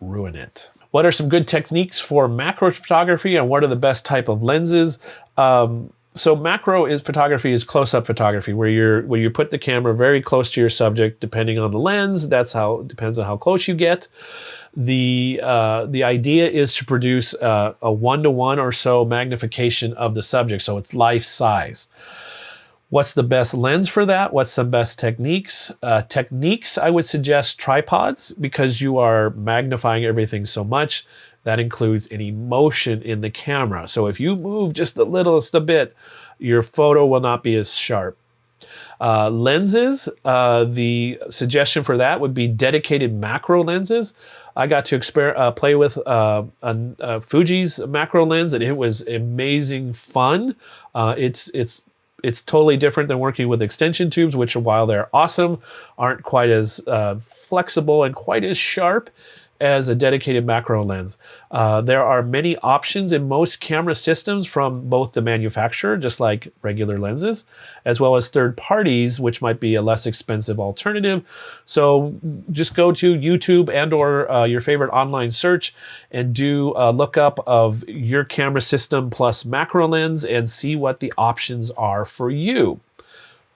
ruin it. What are some good techniques for macro photography, and what are the best type of lenses? So macro photography is close-up photography, where you put the camera very close to your subject, depending on the lens. Depends on how close you get. The idea is to produce a 1-to-1 or so magnification of the subject, so it's life size. What's the best lens for that? What's some best techniques? I would suggest tripods, because you are magnifying everything so much. That includes any motion in the camera. So if you move just the littlest a bit, your photo will not be as sharp. Lenses, the suggestion for that would be dedicated macro lenses. I got to play with Fuji's macro lens, and it was amazing fun. It's totally different than working with extension tubes, which, while they're awesome, aren't quite as flexible and quite as sharp. as a dedicated macro lens. There are many options in most camera systems from both the manufacturer, just like regular lenses, as well as third parties, which might be a less expensive alternative. So just go to YouTube and or your favorite online search and do a lookup of your camera system plus macro lens and see what the options are for you.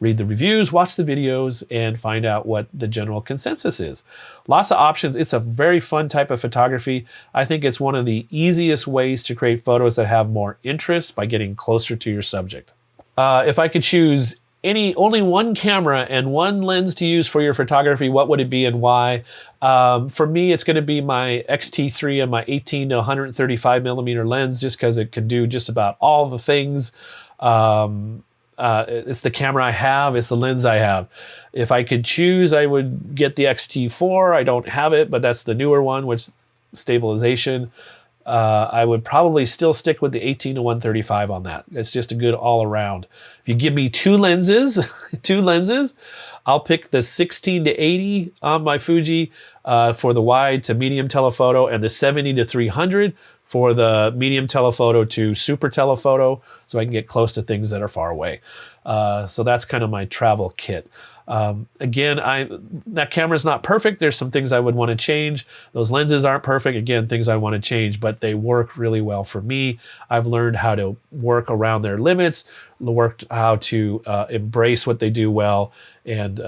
Read the reviews, watch the videos, and find out what the general consensus is. Lots of options. It's a very fun type of photography. I think it's one of the easiest ways to create photos that have more interest by getting closer to your subject. If I could choose only one camera and one lens to use for your photography, what would it be and why? For me, it's going to be my X-T3 and my 18 to 135 millimeter lens, just because it can do just about all the things. It's the camera I have, it's the lens I have. If I could choose, I would get the X-T4. I don't have it, but that's the newer one with stabilization. I would probably still stick with the 18 to 135 on that. It's just a good all around. If you give me two lenses, I'll pick the 16 to 80 on my Fuji for the wide to medium telephoto, and the 70 to 300 for the medium telephoto to super telephoto, so I can get close to things that are far away. So that's kind of my travel kit. Again, that camera's not perfect. There's some things I would want to change. Those lenses aren't perfect. Again, things I want to change, but they work really well for me. I've learned how to work around their limits, worked how to embrace what they do well, and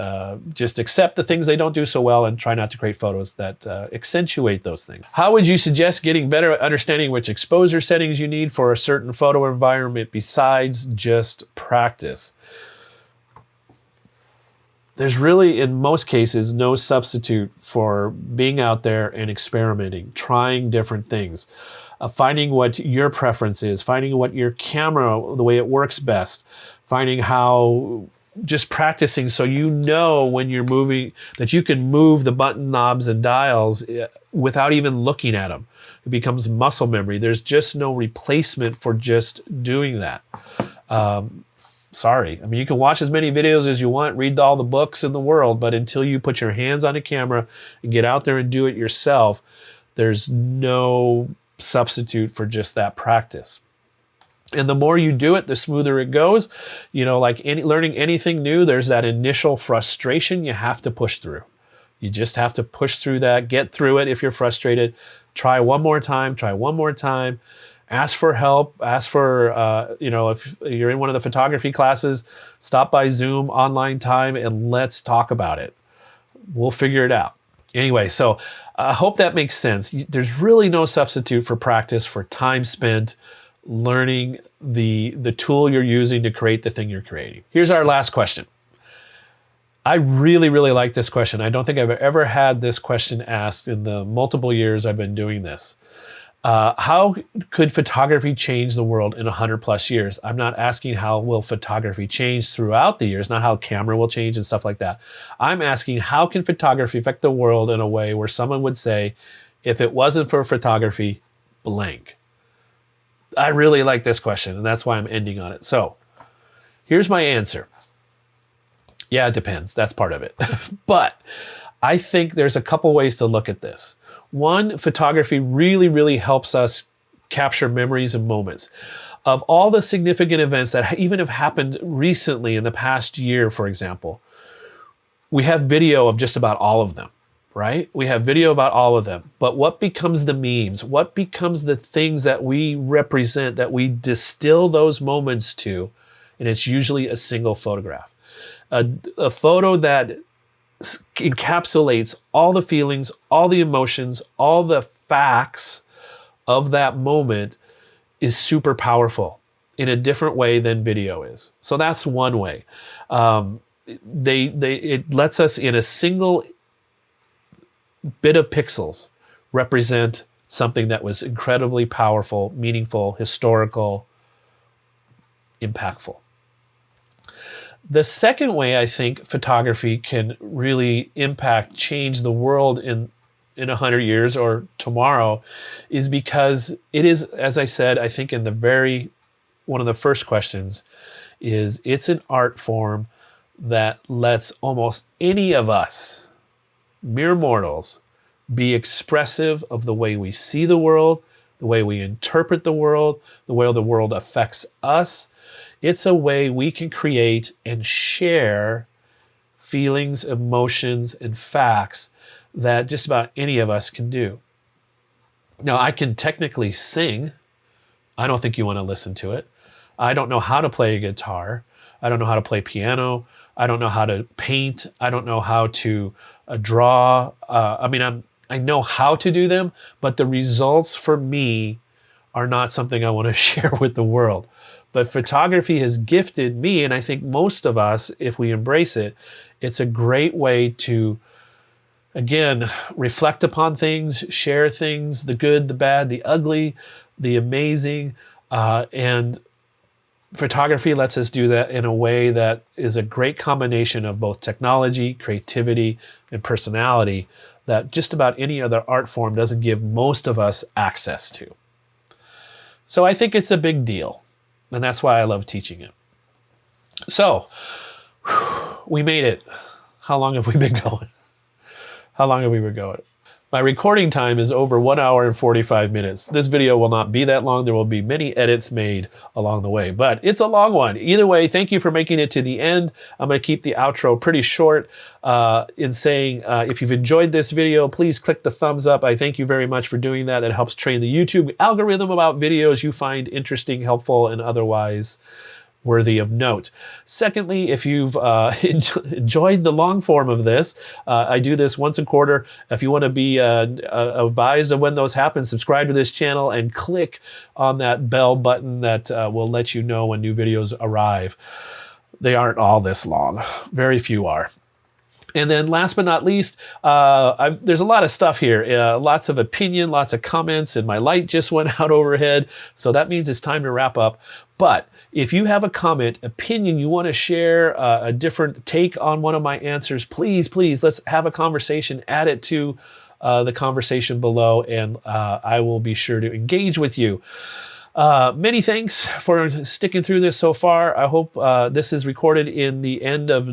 just accept the things they don't do so well and try not to create photos that accentuate those things. How would you suggest getting better at understanding which exposure settings you need for a certain photo environment besides just practice? There's really, in most cases, no substitute for being out there and experimenting, trying different things, finding what your preference is, finding what your camera, the way it works best, finding how, just practicing so you know when you're moving, that you can move the button knobs and dials without even looking at them. It becomes muscle memory. There's just no replacement for just doing that. Sorry. I mean, you can watch as many videos as you want, read all the books in the world, but until you put your hands on a camera and get out there and do it yourself, there's no substitute for just that practice. And the more you do it, the smoother it goes. You know, like learning anything new, there's that initial frustration you have to push through. You just have to push through that, get through it. If you're frustrated, try one more time, ask for help, ask for, if you're in one of the photography classes, stop by Zoom online time and let's talk about it. We'll figure it out. Anyway, so I hope that makes sense. There's really no substitute for practice, for time spent learning the tool you're using to create the thing you're creating. Here's our last question. I really, really like this question. I don't think I've ever had this question asked in the multiple years I've been doing this. How could photography change the world in 100+ years? I'm not asking how will photography change throughout the years, not how camera will change and stuff like that. I'm asking how can photography affect the world in a way where someone would say, if it wasn't for photography, blank. I really like this question, and that's why I'm ending on it. So here's my answer. Yeah, it depends. That's part of it. But I think there's a couple ways to look at this. One, photography really, really helps us capture memories and moments. Of all the significant events that even have happened recently in the past year, for example, we have video of just about all of them, right? We have video about all of them. But what becomes the memes? What becomes the things that we represent, that we distill those moments to? And it's usually a single photograph. A photo that encapsulates all the feelings, all the emotions, all the facts of that moment is super powerful in a different way than video is. So that's one way. It lets us in a single bit of pixels represent something that was incredibly powerful, meaningful, historical, impactful. The second way I think photography can really change the world in 100 years or tomorrow is because it is, as I said, I think in one of the first questions, is it's an art form that lets almost any of us, mere mortals, be expressive of the way we see the world, the way we interpret the world affects us. It's a way we can create and share feelings, emotions, and facts that just about any of us can do. Now, I can technically sing. I don't think you want to listen to it. I don't know how to play a guitar. I don't know how to play piano. I don't know how to paint. I don't know how to draw. I know how to do them, but the results for me are not something I want to share with the world. But photography has gifted me, and I think most of us, if we embrace it, it's a great way to, again, reflect upon things, share things, the good, the bad, the ugly, the amazing, and photography lets us do that in a way that is a great combination of both technology, creativity, and personality that just about any other art form doesn't give most of us access to. So I think it's a big deal, and that's why I love teaching it. So, we made it. How long have we been going? How long have we been going? My recording time is over 1 hour and 45 minutes. This video will not be that long. There will be many edits made along the way, but it's a long one. Either way, thank you for making it to the end. I'm going to keep the outro pretty short in saying if you've enjoyed this video, please click the thumbs up. I thank you very much for doing that. It helps train the YouTube algorithm about videos you find interesting, helpful, and otherwise worthy of note. Secondly, if you've enjoyed the long form of this, I do this once a quarter. If you want to be advised of when those happen, subscribe to this channel and click on that bell button that will let you know when new videos arrive. They aren't all this long. Very few are. And then last but not least, there's a lot of stuff here, lots of opinion, lots of comments, and my light just went out overhead. So that means it's time to wrap up. But if you have a comment, opinion, you want to share a different take on one of my answers, please, let's have a conversation, add it to the conversation below, and I will be sure to engage with you. Many thanks for sticking through this so far. I hope this is recorded in the end of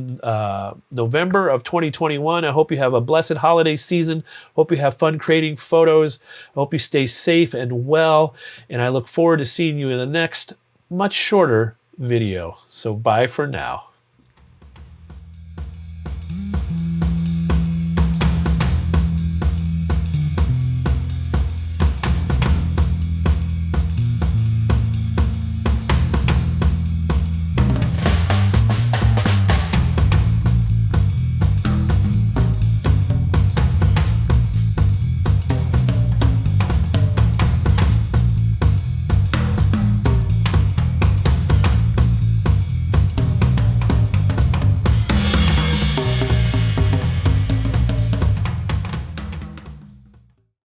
November of 2021. I hope you have a blessed holiday season. Hope you have fun creating photos. I hope you stay safe and well. And I look forward to seeing you in the next, much shorter video. So bye for now.